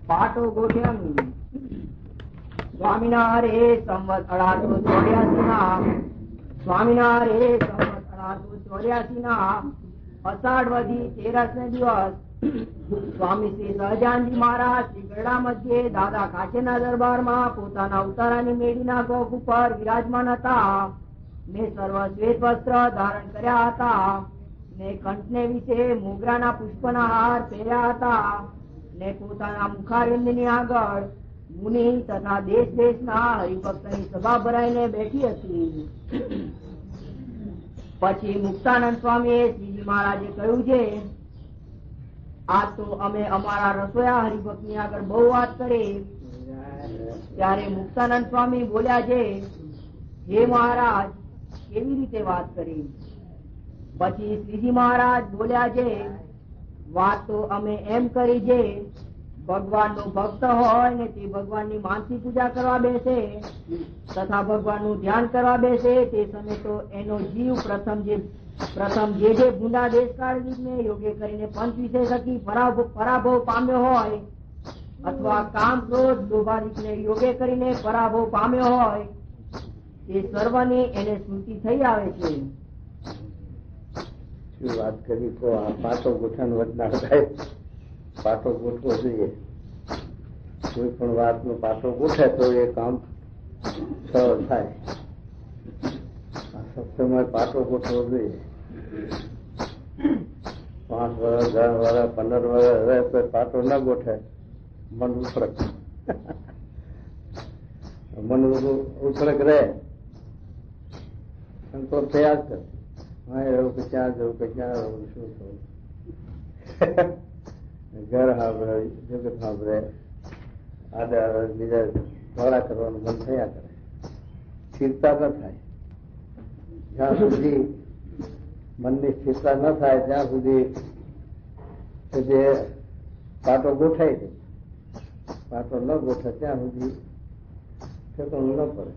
પાટો ગોઠ્યાનું સ્વામિનાર હે સંવત 1884 ના અષાઢ વધી 13 ને દિવસ સ્વામી શ્રી સહજાનંદજી મહારાજ શ્રી ગરડા મધ્યે દાદા કાચેના દરબારમાં પોતાના ઉતારાની મેળીના ગોખ ઉપર વિરાજમાન હતા ને સર્વ શ્વેત વસ્ત્ર ધારણ કર્યા હતા ને કંઠને વિશે મોગરાના પુષ્પના હાર પહેર્યા હતા ને પોતાના મુખારવિંદની આગળ મુનિ તથા દેશ દેશના હરિભક્તની સભા ભરાઈને બેઠી હતી. પછી મુક્તાનંદ સ્વામીએ શ્રીજી મહારાજે કહ્યું છે, આ તો અમે અમારા રસોયા હરિભક્ત ની આગળ બહુ વાત કરી. ત્યારે મુક્તાનંદ સ્વામી બોલ્યા છે, હે મહારાજ, કેવી રીતે વાત કરી? પછી શ્રીજી મહારાજ બોલ્યા છે, વાત તો અમે એમ કરી છે, ભગવાન નો ભક્ત હોય ને તે ભગવાન ની માનસી પૂજા કરવા બેસે તથા ભગવાન નું ધ્યાન કરવા બેસે તે સમય તો એનો જીવ પ્રથમ જે ગુંડા દેશકાળ ને યોગ્ય કરીને પંચ વિષય થકી પરાભવ પામ્યો હોય અથવા કામ ક્રોધ લોભાદિક ને યોગ્ય કરીને પરાભવ પામ્યો હોય તે સર્વની એને સ્મૃતિ થઈ આવે છે. શું વાત કરી તો આ પાટો ગોઠવાનો વચના થાય. પાટો ગોઠવો જોઈએ. કોઈ પણ વાત નો પાટો ગોઠે તો એ કામ સરળ થાય. સત્સંગમાં પાટો ગોઠવો જોઈએ. 5 વર્ષ 10 વર્ષ 15 વર્ષ રહે તો પાટો ના ગોઠે મન ઉફરક રહે સંતોષ થયા જ કરે. એવું કે ક્યાં જવું કે ક્યાં રહું શું થયું. ઘર સાંભળે જગત સાંભળે આડે બીજા વાળા કરવાનું મન થયા કરે. સ્થિરતા ન થાય જ્યાં સુધી મનની સ્થિરતા ન થાય ત્યાં સુધી જે પાટો ગોઠાય છે. પાટો ન ગોઠે ત્યાં સુધી ઠેકાણું ન પડે.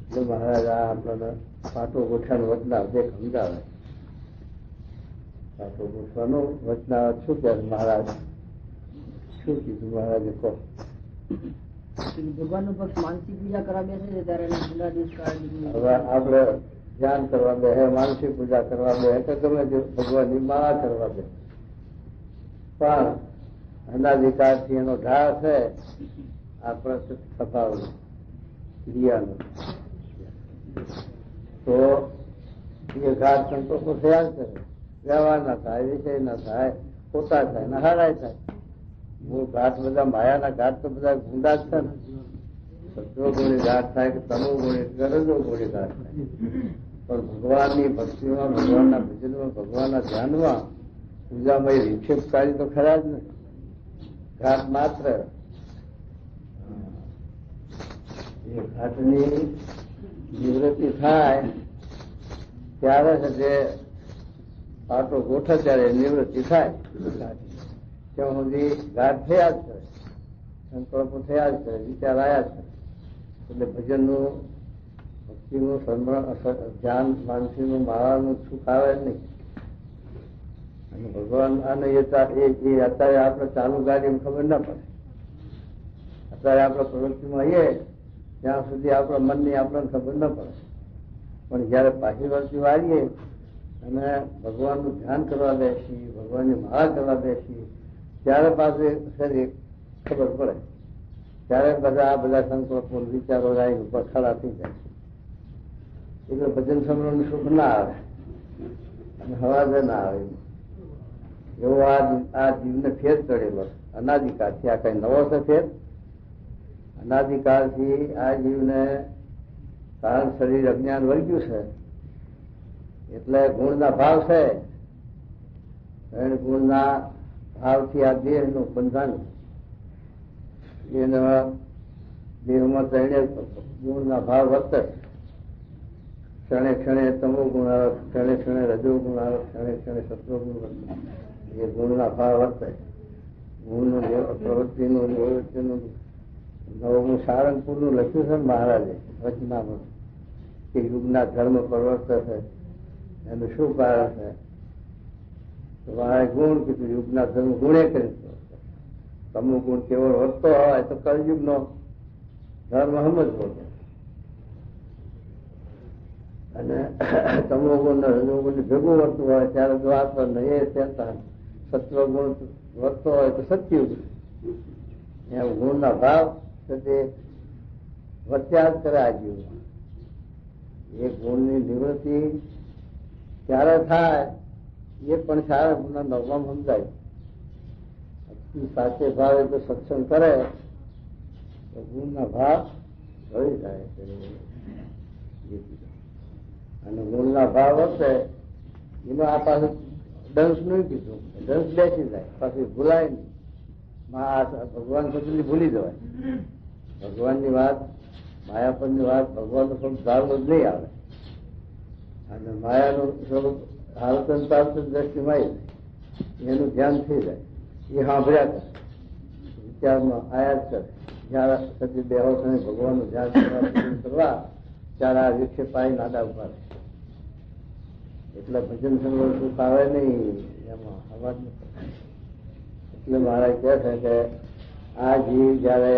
એટલે મહારાજ આ આપણને પાટો ગોઠવાનું વચના જે સમજાવે. પાટો ગોઠવાનું વચના શું કે મહારાજ શું કીધું મહારાજે કહો. ભગવાન નું ભક્ત માનસિક પૂજા કરવા બેસે છે ત્યારે હવે આપડે ધ્યાન કરવા બે, માનસિક પૂજા કરવા બે તો ગમે તે ભગવાનની માળા કરવા બે, પણ અનાધિકારથી એનો ઢાળ છે આ પ્રસિદ્ધ સ્વભાવ ક્રિયાનો, તો એ ઘાટ સંતોષો થયા જ કરે. વ્યવહાર ના થાય, વિષય ના થાય, પોતા થાય ને હારાય થાય. મૂળ ઘાટ બધા માયાના ઘાટ તો બધા ગુંડા જ છે ને. સત્વ ગુણી ઘાટ થાય કે તમો ગુણી ગરજો ગુણી ઘાટ થાય. પણ ભગવાનની ભક્તિમાં, ભગવાનના ભજનમાં, ભગવાનના ધ્યાનમાં પૂજામય વિક્ષેપકારી તો ખરા જ ને. ઘાટ માત્ર એ ઘાટની નિવૃત્તિ થાય ત્યારે જે પાટો ગોઠે ત્યારે નિવૃત્તિ થાય. ત્યાં સુધી ઘાટ થયા જ કરે, સંકલ્પો થયા જ કરે, વિચાર આવ્યા જ કરે. એટલે ભજનનું, ભક્તિનું, ધ્યાન, માનસીનું, માળાનું સુખ આવે જ નહીં. અને ભગવાન આને એ અત્યારે આપણે ચાલુ ગાડીમાં ખબર ના પડે. અત્યારે આપણે પ્રવૃત્તિમાં આવીએ ત્યાં સુધી આપણા મનની આપણને ખબર ન પડે. પણ જયારે પાછી વળતી વાળીએ અને ભગવાનનું ધ્યાન કરવા બેસી, ભગવાનની માળા કરવા બેસી, ત્યારે પાછું શરીર ખબર પડે. ત્યારે બધા આ બધા સંકલ્પો વિચારો જાય ઉપર ખડા થઈ જાય. એટલે ભજન સમરણ સુખ ના આવે અને હવાજ ના આવે. એવો આ જીવને ફેર ચડેલો અનાદિકાળથી. આ કઈ નવો છે ફેર? અનાદિકાળથી આ જીવને કારણ શરીર અજ્ઞાન વર્ગ્યું છે એટલે ગુણના ભાવ છે. ગુણના ભાવથી આ દેહનું બંધન, એના દેહમાં ત્રણે ગુણના ભાવ વર્તે. ક્ષણે ક્ષણે તમો ગુણ આવે, ક્ષણે ક્ષણે રજો ગુણ આવે, ક્ષણે ક્ષણે સત્વ ગુણ વર્તે. એ ગુણના ભાવ વર્તે. ગુણનું પ્રવૃત્તિનું, નિવૃત્તિનું નવમું સારંગપુરનું લખ્યું છે મહારાજે રચનામાં કે યુગના ધર્મ પરિવર્તન છે. એનું શું કારણ છે? તો મારે ગુણ કીધું, યુગના ધર્મ ગુણે કરી. તમો ગુણ કેવળ વધતો હોય તો કલયુગ નો ધર્મ સમજવો છે. અને તમો ગુણ રજોગુણ ભેગું વધતું હોય ત્યારે દ્વાપર ને એ ચેતન, સત્વગુણ વધતો હોય તો સત્યુગ. એમ ગુણના ભાવ તે વધ્યા જ કરે આ જીવમાં. એ ગુણની નિવૃત્તિ ક્યારે થાય એ પણ સારા ગુણના નવમાં સમજાય. સાચે ભાવે તો સત્સંગ કરે તો ગુણના ભાવ ભળી જાય. અને ગુણના ભાવ હશે એમાં આ પાછું દંશ નહીં કીધું, દંશ બેસી જાય, પાછું ભૂલાય નહીં. ભગવાન પછી ભૂલી જવાય. ભગવાનની વાત, માયાપનની વાત, ભગવાનનું સ્વરૂપ ધારવું જ નહીં આવે. અને માયાનું સ્વરૂપ હાલતન પાલતન દ્રષ્ટિમાં એનું ધ્યાન થઈ જાય. એ સાંભળ્યા કરે, વિચારમાં આયા જ કરે. જયારે સતી બેહો તમે ભગવાનનું ધ્યાન કરવા ત્યારે આ વિક્ષેપ આવી નાદા ઉપાડે. એટલે ભજન સંગ્રહ સુખ આવે નહીં, એમાં અવાજ ન કરે. એટલે મહારાજ કહે છે કે આ જીવ જયારે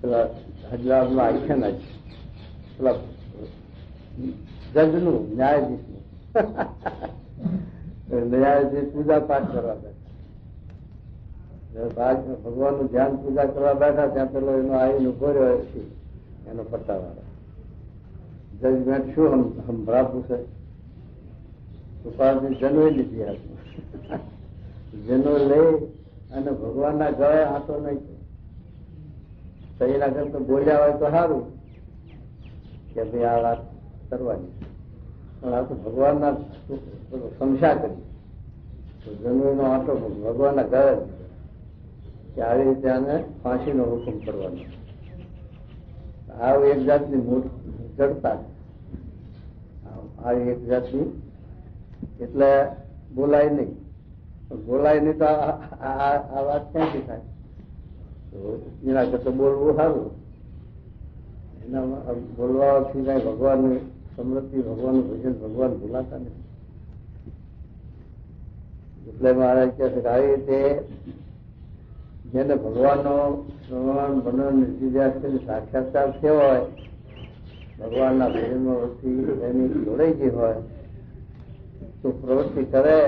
પેલા હજરામાં આખ્યાન જ પેલા જજનું, ન્યાયાધીશનું ન્યાયાધીશ પૂજા પાઠ કરવા બેઠા, ભગવાનનું ધ્યાન પૂજા કરવા બેઠા ત્યાં પેલો એનો આવીને ઉભો રહ્યો એનો પટ્ટાવાળો. જજમેન્ટ શું સંભળાવું છે? ઉપાધિ જનોઈ લીધી હાથમાં. જનો લઈ અને ભગવાનના ગળે હાથો નહીં. સહીના કરતા બોલ્યા હોય તો સારું કે ભાઈ આ વાત કરવાની, પણ આ તો ભગવાનના સમસ્યા કરી. તો જનોઈનો આટો ભગવાનના ગળે કે આવી રીતે આને ફાંસીનો હુકમ કરવાનો. આવું એક જાતની જડતા, આવી એક જાતની. એટલે બોલાય નહીં. બોલાય નહીં તો આ વાત ક્યાંથી થાય? એના કરતા બોલવું સારું. એના બોલવાથી કઈ ભગવાનની સમૃદ્ધિ, ભગવાનનું ભજન, ભગવાન ભૂલાતા નથી. એટલે મહારાજ કહે છે કે આવી રીતે જેને ભગવાનનો શ્રવણ મનન નિધિધ્યાસ કરી સાક્ષાત્કાર થયો હોય, ભગવાનના ભજનમાં વૃત્તિ એની જોડાઈ ગઈ હોય તો પ્રવૃત્તિ કરે,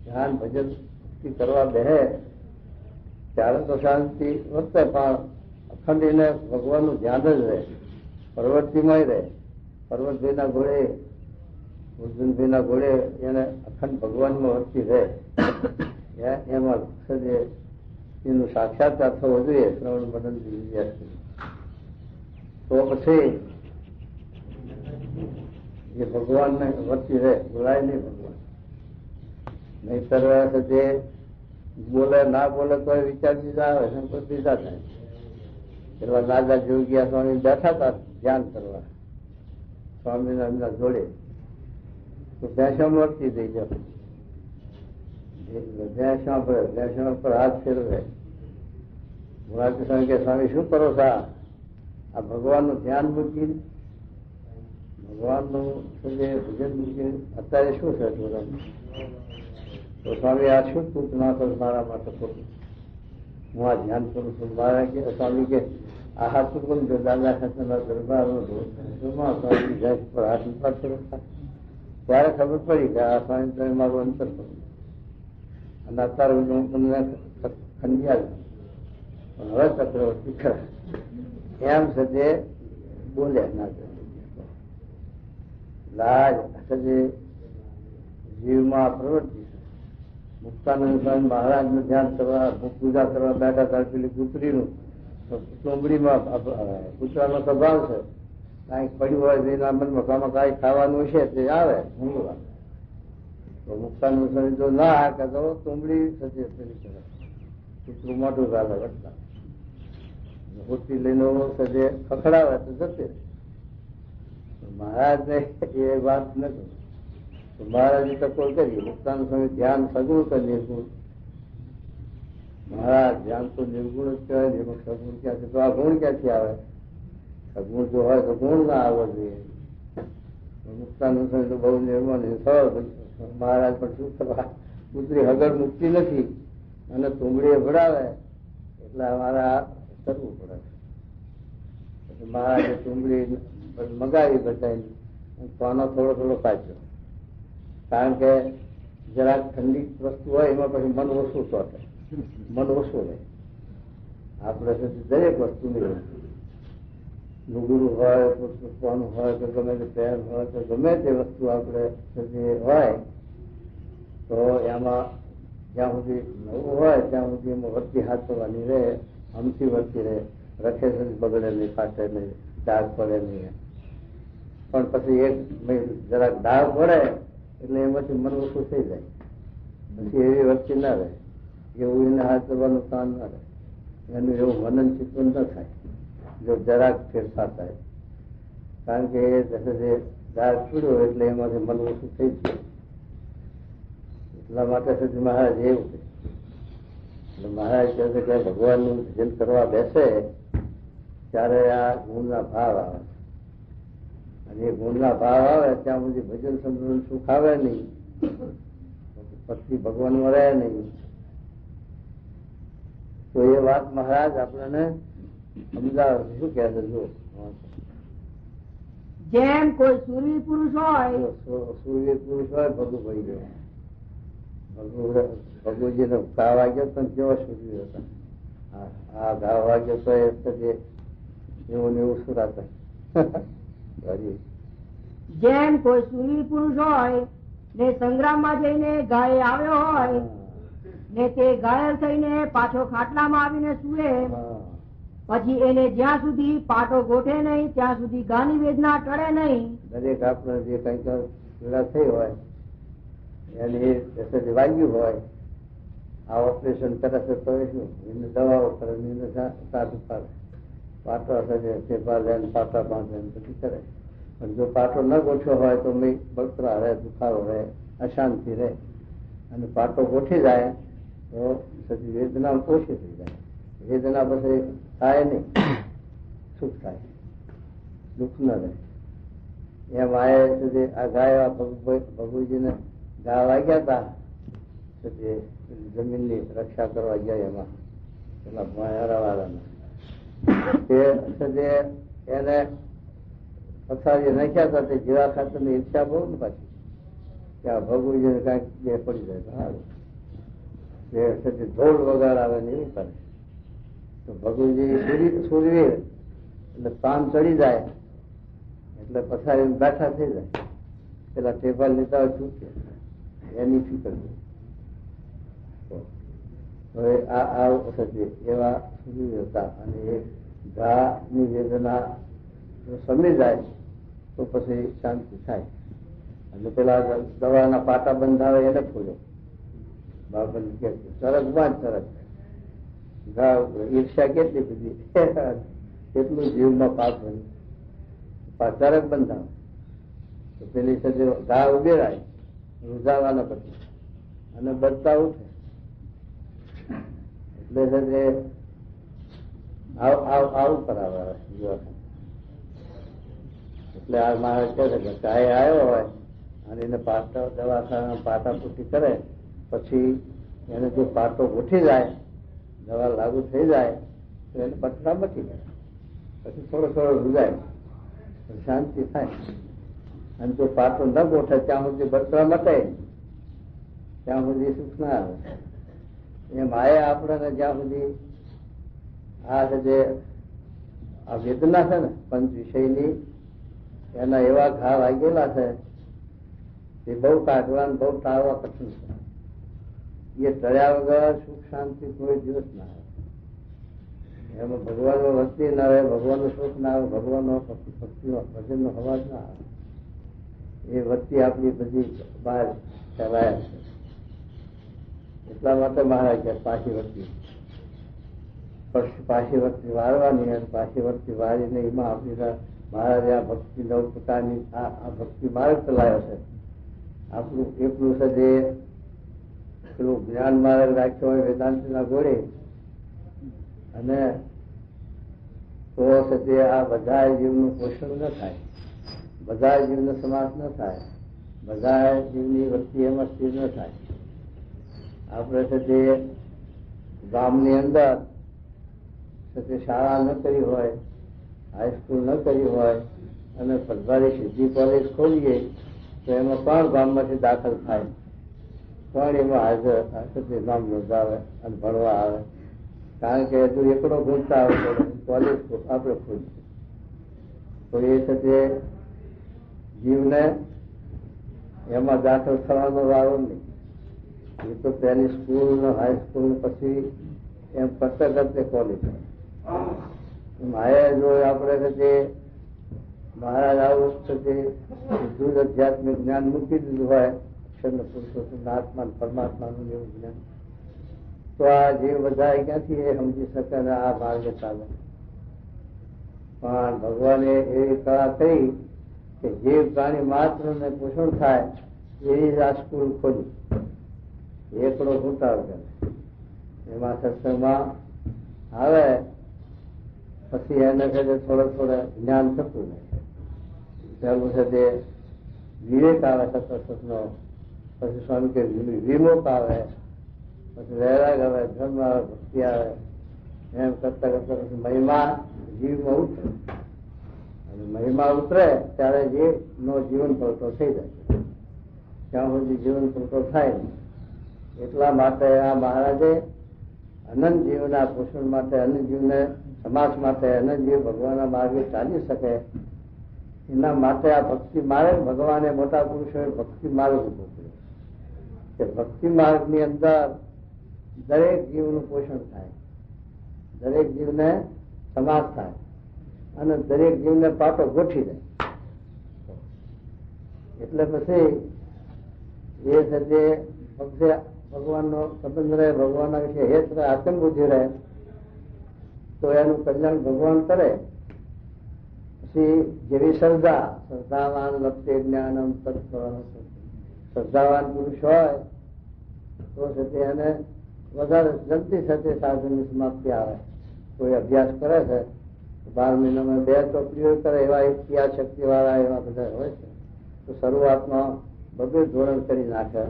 ધ્યાન ભજન કરવા બેહે ત્યારે તો શાંતિ વર્તે, પણ અખંડીને ભગવાનનું ધ્યાન જ રહે, પ્રવૃત્તિમાં રહે. પર્વતભાઈના ઘોડે, અર્જુનભાઈના ઘોડે એને અખંડ ભગવાનમાં વર્તી રહે. એમાં એનું સાક્ષાત્કાર થવો જોઈએ શ્રવણ મનન વિદ્યાર્થી. તો પછી એ ભગવાનને વર્તી રહે, બોલાય નહીં ભગવાન. નહીતર જે બોલે ના બોલે તો વિચાર બીજા આવે, સંકોચ બીજા થાય. પેલા દાદા જોગિયા સ્વામી બેઠા હતા ધ્યાન કરવા સ્વામીના એમના જોડે, તો ભેંસા વર્તી થઈ જાય. ભેંસા પર હાથ ફેરવે. સ્વામી કે સ્વામી શું કરો છો? આ ભગવાનનું ધ્યાન મૂકી, ભગવાનનું ભજન મૂકી, અત્યારે શું છે? તો સ્વામી આ શું તું ના કર મારા માટે ખોટું, હું આ ધ્યાન કરું છું. મારા કે સ્વામી કે આ હાથ પણ જો દાદા ખાતેના દરબારનો સ્વામી જાય પર હાથ ઉપાડ, ત્યારે ખબર પડી કે આ સ્વામી તમે મારું અંતર કરું. અને અત્યારે હું તમને ખંડિયા પણ હવે ચક્રવર્તી ખરા એમ છે તે બોલ્યા ના લાજ જે જીવમાં પ્રવૃત્તિ છે. મુક્તાનંદ સ્વામી મહારાજનું ધ્યાન કરવા પૂજા કરવા બેઠા ત્યારે પેલી પુત્રીનું ચોમડીમાં કૂતરાનો સ્વભાવ છે, કાંઈક પડ્યું હોય એના મનમાં કામાં કાંઈ ખાવાનું છે તે આવે ઊંઘવા. તો મુક્તાનંદ સ્વામી જો ના હાકે તો ચોમડી થતી પેલી કરે, કૂતરું મોટું ચાલે વધતા હોતી લઈને સજે ખખડાવે તો જતે. મહારાજને એ વાત નથી. તો મહારાજે ટકોર કરી. મુક્તાનંદ સ્વામી ધ્યાન સગુણ કે નિર્ગુણ? મહારાજ ધ્યાન તો નિર્ગુણ જ કહેવાય ને, એમાં સગુણ ક્યાંથી? તો આ ગુણ ક્યાંથી આવે? સગુણ જો હોય તો ગુણ ના આવવો જોઈએ. મુક્તાનંદ સ્વામી તો બહુ નિર્મળ સરળ મહારાજ પણ શું કરવા, પુત્રી હગર મુકતી નથી અને તુંબડીએ ભરાવે એટલે અમારે આ કરવું પડે. પછી મહારાજે તુંબડી મગાવી બધાની, પાનો થોડો થોડો પાછો, કારણ કે જરાક ઠંડી વસ્તુ હોય એમાં પછી મન ઓછું ચોટે, મન ઓછું રહે. આપણે દરેક વસ્તુ નહીં, લુગડું હોય, પુષ્પવાનું હોય કે ગમે તે પેન હોય કે ગમે તે વસ્તુ આપણે જે હોય તો એમાં જ્યાં સુધી નવું હોય ત્યાં સુધી એમાં વર્તી હાથ કરવાની રહે, આમથી વર્તી રહે, રખે બગડે નહીં, ફાટે નહીં, ડાઘ પડે નહીં. પણ પછી એક જરાક ડાઘ પડે એટલે એમાંથી મન ઓછું થઈ જાય, પછી એવી વર્તી ના રહે, એવું એને હાથ કરવાનું કામ ના રહે, એનું એવું મનન ચિંતન ન થાય જો જરાક ફેરફાર થાય. કારણ કે જે ડાઘ પીડ્યો એટલે એમાંથી મન ઓછું થઈ જાય. એટલા માટે સુધી મહારાજ એવું કે એટલે મહારાજ કહે છે કે ભગવાનનું ભજન કરવા બેસે ત્યારે આ ગુણના ભાવ આવે, અને એ ગુણના ભાવ આવે ત્યાં સુધી ભજન સમજણ સુખ આવે નહીં, પછી ભગવાનમાં રહે નહીં. તો એ વાત મહારાજ આપણને સમજાવે. શું કહે છે? જો જેમ કોઈ સૂરવીર પુરુષ હોય, સૂરવીર પુરુષ હોય, ભગુભાઈ ગયો, ભગુજી નો ઘા વાગ્યો પણ કેવો સૂરવીર હતા. આ ઘા વાગ્યો તો એવું ને એવું સુરાતા. જેમ કોઈ સૂરવીર પુરુષ હોય ને સંગ્રામમાં જઈને ગાય આવ્યો હોય ને તે ઘાયલ થઈને પાછો ખાટલામાં આવીને સુએ, પછી એને જ્યાં સુધી પાટો ગોઠે નહીં ત્યાં સુધી ગાની વેદના ટળે નહીં. દરેક આપણે જે કઈ પીડા થઈ હોય એની વાગ્યું હોય, આ ઓપરેશન કરે છે તો શું એને દવાઓ કરે, સાધુ પાડે, પાટો પેપર લે, પાટા બાંધે પછી કરે. પણ જો પાટો ન ગોઠ્યો હોય તો બળતરા રહે, દુખાવો રહે, અશાંતિ રહે, અને પાટો ગોઠી જાય તો પછી વેદના ઓછી થઈ જાય. વેદના પછી થાય નહીં, સુખ થાય, દુઃખ ન રહે. એમ આ ગાય ભગુજીને ઘા વાગ્યા હતા, જમીનની રક્ષા કરવા ગયા એમાં પેલા ભણવાળાના એને પથારી નાખ્યા હતા. તે જીવા ખાતર ની ઈચ્છા બહુ ને પાછી કે આ ભગુજીને કાંઈક બે પડી જાય સારું, ઢોલ વગાડ આવે ને એવું કરે. તો ભગુજી સૂરવીર એટલે પાન ચડી જાય એટલે પથારી બેઠા થઈ જાય. પેલા ટેબલ લેતા છૂટે એની ફિકર. હવે આ એવા સૂરવીર હતા. અને એ ઘા ની વેદના સમી જાય તો પછી શાંતિ થાય. અને પેલા દવાના પાટા બંધાવે એને ખોલ્યો, બાબન કે સરક બાંધ સરક. ઈર્ષ્યા કેટલી બધી, કેટલું જીવમાં પાપ બને, સરક બંધાવે તો પેલી સાથે ઘા ઉભેરાય, રૂઝાવાનો પછી અને બચતા ઉઠે. એટલે આવું કરાવે. એટલે આ મહારાજ કહે છે કે ગાય આવ્યો હોય અને એને પાટા દવાખાના પાટા પૂટી કરે, પછી એને જો પાટો ઉઠી જાય, દવા લાગુ થઈ જાય તો એને પથરા મટી જાય, પછી થોડો થોડો રૂજાય, શાંતિ થાય. અને જો પાટો ન ગોઠે ત્યાં સુધી બળતરા મટે, ત્યાં સુધી સુખ ના આવે. એમ આયા આપણને જ્યાં સુધી આ જે આ વેદના છે ને પંચ વિષયની, એના એવા ઘા વાગેલા છે એ બહુ કાઢવા બહુ ટાળવા કઠિન છે. એ ટળ્યા વગર સુખ શાંતિ કોઈ દિવસ ના આવે. એમાં ભગવાનનો વસ્તી ના આવે, ભગવાનનું સુખ ના આવે, ભગવાનનો ભક્તિનો ભજનનો અવાજ ના આવે. એ વસ્તી આપણી બધી બહાર ફેલાયા છે. એટલા માટે મહારાજ કે પાછી વસ્તી વાળવાની, અને પાછી વસ્તી વાળીને એમાં આપણી મહારાજે આ ભક્તિ નવ પ્રકારની આ ભક્તિ માર્ગ ચલાવ્યો છે. આપણું એટલું છે જે પેલું જ્ઞાન માર્ગ રાખ્યો હોય વેદાંતના ઘોડે, અને તો આ બધા જીવનું પોષણ ન થાય, બધા જીવનો સમાસ ન થાય, બધા જીવની વસ્તી એમાં સ્થિર ન થાય. આપણે છે તે ગામની અંદર તે શાળા ન કરી હોય, હાઈસ્કૂલ ન કરી હોય અને સરકારી સીધી કોલેજ ખોલીએ તો એમાં પણ ગામમાંથી દાખલ થાય, પણ એમાં હાજર નામ નોંધાવે અને ભણવા આવે. કારણ કે હજુ એકડો ગુંચતા આવે કોલેજ આપણે ખોલીએ તો એ છે તે જીવને એમાં દાખલ થવાનો વારો નહીં. એ તો પહેલી સ્કૂલ હાઈસ્કૂલ પછી એમ કરતા કરતે કોલેજ. માયા જો આપણે તે મહારાજ આવું છે તે સીધું જ આધ્યાત્મિક જ્ઞાન મૂકી દીધું હોય, અક્ષર પુરુષોત્તમ આત્મા પરમાત્માનું એવું જ્ઞાન, તો આ જીવ બધા ક્યાંથી એ સમજી શકે ને આ માર્ગે ચાલે. પણ ભગવાને એવી કળા કરી કે જીવ પ્રાણી માત્ર ને પોષણ થાય એવી જ આ સ્કૂલ ખોલી, એકડો ઘૂંટાવ કરે. એમાં સત્સંગમાં આવે પછી એને થોડે જ્ઞાન થતું નહીં. પેલું છે તે વિવેક આવે સતનો, પછી સ્વામી કે વિમોક આવે, પછી વૈરાગ આવે, ધર્મ આવે, ભક્તિ આવે. એમ કરતા કરતા પછી મહિમા જીવમાં ઉતરે અને મહિમા ઉતરે ત્યારે જીવનો જીવન પલટો થઈ જાય. ત્યાં સુધી જીવન પલટો થાય નહીં. એટલા માટે આ મહારાજે અનંત જીવના પોષણ માટે, અનંત જીવને સમાજ માટે, અનંત જીવ ભગવાનના માર્ગે ચાલી શકે એના માટે આ ભક્તિ માર્ગ ભગવાને મોટા પુરુષોએ ભક્તિ માર્ગ ઉભો કર્યો કે ભક્તિ માર્ગની અંદર દરેક જીવનું પોષણ થાય, દરેક જીવને સમાજ થાય અને દરેક જીવને પાટો ગોઠવી જાય. એટલે પછી એ છે તે ભગવાનનો સંબંધ રહે, ભગવાનના વિશે હેત રહે, આત્મબુદ્ધિ રહે તો એનું કલ્યાણ ભગવાન કરે. પછી જેવી શ્રદ્ધાવાન લપતે જ્ઞાનમ તત્વ, શ્રદ્ધાવાન પુરુષ હોય તો છે તે એને વધારે જલ્દી સાથે સાધનની સમાપ્તિ આવે. કોઈ અભ્યાસ કરે છે 12 મહિનામાં 2 ચોપડીઓ કરે એવા યાદ શક્તિ વાળા એવા બધા હોય છે તો શરૂઆતમાં બધું ધોરણ કરી નાખે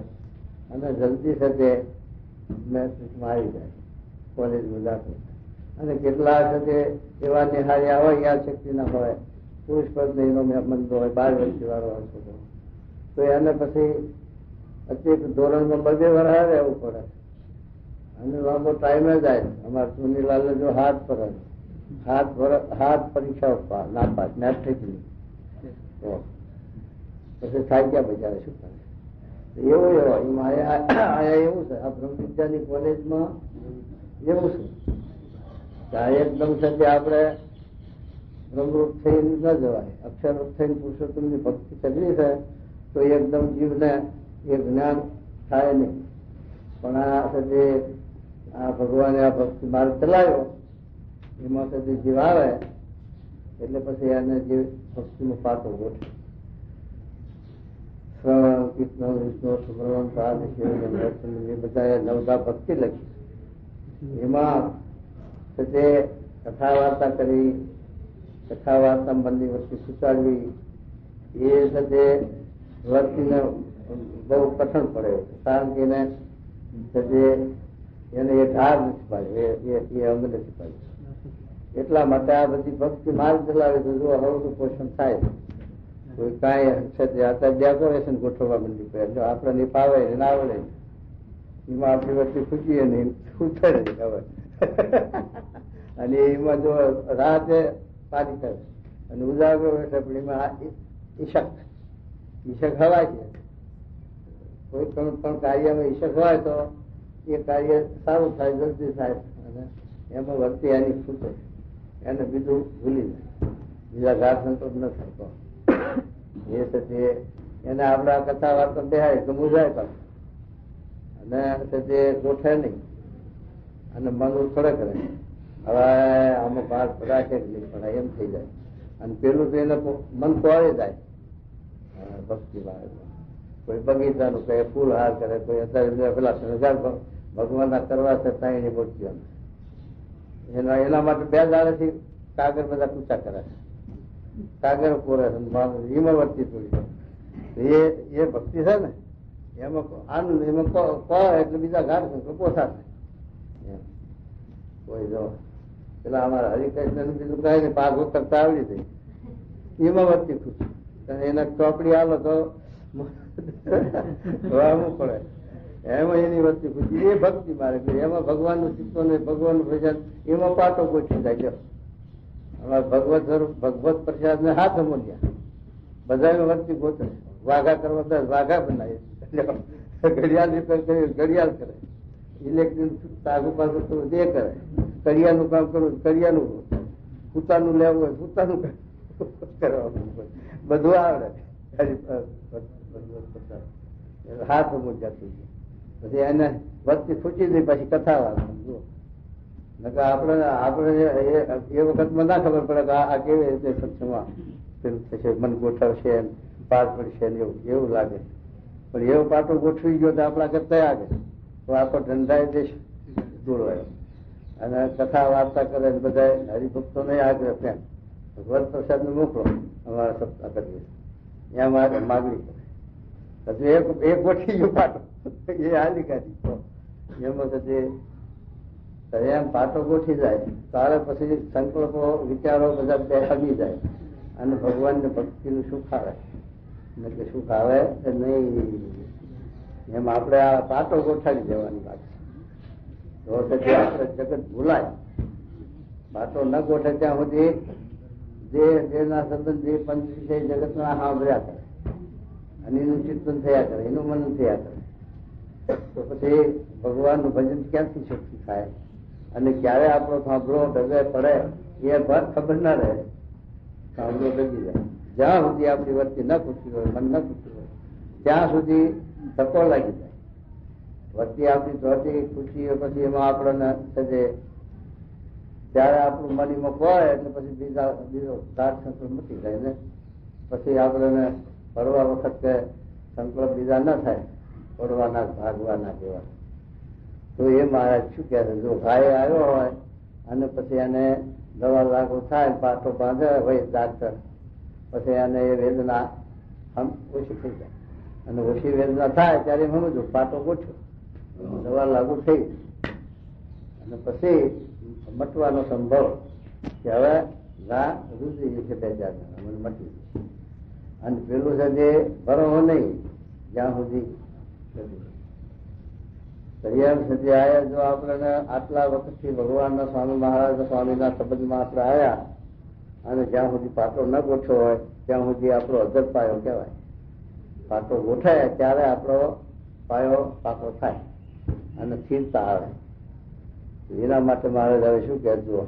અને જલ્દી સાથે મેટ્રિકમાં આવી જાય, કોલેજમાં દાખલ. અને કેટલા છે એવા નિહાળ્યા હોય, યાદ શક્તિ ના હોય, પુરુષ પદ એનો મંદ હોય, 12 વર્ષથી વાળો હોય તો એને પછી અત્યારે ધોરણમાં 2 વર્ષ રહેવું પડે અને લાંબો ટાઈમે જાય. અમારા સુનીલાલ જો હાથ પર હાથ પરીક્ષા નાપાસ મેટ્રિકની તો પછી થાય ગયા બજારે શું કરે. એવું એમાં આયા એવું છે આ બ્રહ્મ વિદ્યાની કોલેજમાં એવું છે કે આ એકદમ છે આપણે બ્રહ્મરૂપ થઈ ન જવાય. અક્ષરરૂપ થઈને પુરુષોત્તમની ભક્તિ કરવી છે તો એકદમ જીવને એ જ્ઞાન થાય નહીં. પણ આ જે આ ભગવાને આ ભક્તિ માર્ગ ચલાવ્યો એમાં સુધી જીવ આવે એટલે પછી એને જે ભક્તિનો પાતો ગોઠવે. શ્રવણ, કીર્તન, વિષ્ણુ સુબ્રમણ, પાદ, એ બધા 9 ભક્તિ લખી. એમાં તે કથા વાર્તા કરી, કથા વાર્તા મનની વસ્તુ સુચાડવી એ સાથે વર્તીને બહુ કઠણ પડે. કારણ કે એને એ ધાર નથી પાડ્યો, એ અંગ નથી પાડ્યું. એટલા માટે આ બધી ભક્તિ માર્ગ ચલાવે તો જો હળવું પોષણ થાય. કોઈ કાંઈ અત્યારે ડેકોરેશન ગોઠવવા મંડી પડે, આપણે ફાવે ના આવડે એમાં આપણી વચ્ચે ખુશીએ નહીં, ઉતરે નહીં હવે. અને એમાં જો રાતે પારી કરે અને ઉજાગરો એટલે પણ એમાં ઈશક હવાય છે. કોઈ પણ કાર્યમાં ઈશક હોય તો એ કાર્ય સારું થાય, જલ્દી થાય અને એમાં વર્તી એની છૂટે, એને બીજું ભૂલી જાય, બીજા ઘાટ સંતોષ ન થાય. તો એ છે એને આપણે આ કથા વાર્તા બેહાય તો મુજાય પાછું અને તે ગોઠે નહીં અને મન ઉછળે કરે. હવે આમાં ભાગ રાખે નહીં પણ એમ થઈ જાય. અને પેલું તો એને મન તોડે જાય ભક્તિ બાળકમાં. કોઈ બગીચાનું કહે, ફૂલ હાર કરે, કોઈ અત્યારે પેલા શણગાર ભગવાનના કરવા છતાં એની મૂર્તિઓ એના માટે 2 દાડેથી કાગળ બધા પૂછા કરે છે, કાગળ કોરે એમાં વર્તી થોડી એ ભક્તિ છે ને એમાં આનંદ, એમાં કહો એટલે બીજા ઘાટ પોસા થાય. કોઈ જો પેલા અમારા હરિકૃષ્ણ બીજું કઈ ને પાક કરતા આવડી થઈ એમાં વધતી ખુશી. એના ચોપડી આલો તો વાવવું પડે એમાં એની વધતી ખુશી. એ ભક્તિ મારે એમાં ભગવાનનું ચિત્તો ને ભગવાનનું ભજન એમાં પાટો ગોઠવી જાય. અમારા ભગવત સ્વરૂપ ભગવત પ્રસાદ ને હાથ અમોલ્યા બધા વધતી ગોઠવે. વાઘા કરવા વાઘા બનાવે, ઘડિયાળ રિપેર કરી ઘડિયાળ કરે, ઇલેક્ટ્રિક આગુ પાછું કરવું તે કરે, કરિયાનું કામ કરવું કરિયાનું, કૂતાનું લેવું હોય કૂતાનું કરવાનું, બધું આવડે. હાથ મોજા થઈ ગયા પછી એને વચ્ચે ખૂચી દઈ પછી કથા વાળવાનું. આપણે એ વખતમાં ના ખબર પડે કે આ કેવી રીતે સત્સંગમાં થશે, મન ગોઠવશે પાર પડશે ને એવું લાગે. પણ એવો પાટો ગોઠવી ગયો તો આપણા કરતા આગળ તો આપણો ધંધાય દેશ દોરવાયો. અને કથા વાર્તા કરે બધા હરિભક્તો નહીં આગ્રહ ત્યાં ભગવત પ્રસાદ ને મોકલો અમારા સપ્તાહ કરીએ ત્યાં મારે માગણી કરે. હજુ એક ગોઠવી ગયો પાટો એ હાલી કાઢી એમાં પછી એમ પાટો ગોઠી જાય તારે પછી સંકલ્પો વિચારો બધા બેસી જાય અને ભગવાનની ભક્તિનું સુખ આવે. એટલે સુખ આવે નહીં એમ આપણે આ પાટો ગોઠવી દેવાની વાત છે. તો પછી આપણે જગત ભૂલાય. પાટો ન ગોઠે ત્યાં સુધી જેના સંબંધ જે પંચ વિષય જગતના સાંભળ્યા કરે અને એનું ચિંતન થયા કરે, એનું મનન થયા કરે. તો પછી ભગવાનનું ભજન ક્યાંથી શક્તિ થાય અને ક્યારે આપણો સાંભળો ડગે પડે એ ભર ખબર ના રહે. સાંભળો ડગી જાય. જ્યાં સુધી આપણી વચ્ચે ન ખુશી હોય, મન ન ખુશી હોય ત્યાં સુધી ધક્કો લાગી જાય. વચ્ચે આપણી ધોતી ખુશી હોય પછી એમાં આપણને સજે ત્યારે આપણું મન એમાં હોય એટલે પછી બીજો સાત સંકલ્પ મૂકી જાય ને પછી આપણને પડવા વખત સંકલ્પ બીજા ન થાય, પડવાના ભાગવાના જેવા. તો એ મહારાજ શું કહે છે, જો ઘાય આવ્યો હોય અને પછી એને દવા લાગુ થાય, પાટો બાંધે હોય ડાક્ટર, પછી એને એ વેદના ઓછી થઈ જાય અને ઓછી વેદના થાય ત્યારે સમજો પાટો ઓછો દવા લાગુ થઈ અને પછી મટવાનો સંભવ કે હવે ઘા રૂજી જશે 2-4 જણા મને મટી જશે. અને પેલું છે જે ભરો નહીં જ્યાં સુધી આયા. જો આપણે આટલા વખતથી ભગવાનના સ્વામી મહારાજ સ્વામીના સંબંધમાં આપણે આવ્યા અને જ્યાં સુધી પાટો ન ગોઠવો હોય ત્યાં સુધી આપણો અજબ પાયો કહેવાય. પાટો ગોઠાય ત્યારે આપણો પાયો પાકો થાય અને સ્થિરતા આવે. એના માટે મહારાજ હવે શું કહેજો,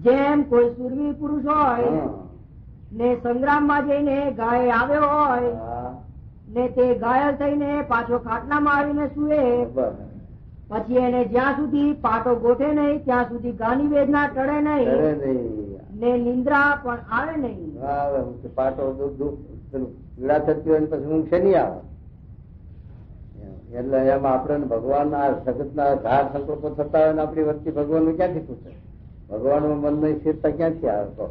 જેમ કોઈ સુરવીર પુરુષ હોય ને સંગ્રામમાં જઈને ગાય આવ્યો હોય ને તે ઘાયલ થઈને પાછો ખાટલામાં આવીને સુએ પછી એને જ્યાં સુધી પાટો ગોઠે નહીં ત્યાં સુધી ગાની વેદના ટળે નહીં ને નિંદ્રા પણ આવે નહીં. પાટો પીડા થતી હોય પછી ઊંઘ છે નહીં આવે. એટલે એમ આપણે ભગવાનના જગતના ઘાટ સંકલ્પો થતા હોય ને આપણી વચ્ચે ભગવાનનું ક્યાંથી પૂછે, ભગવાનમાં મનની સ્થિરતા ક્યાંથી આવે તો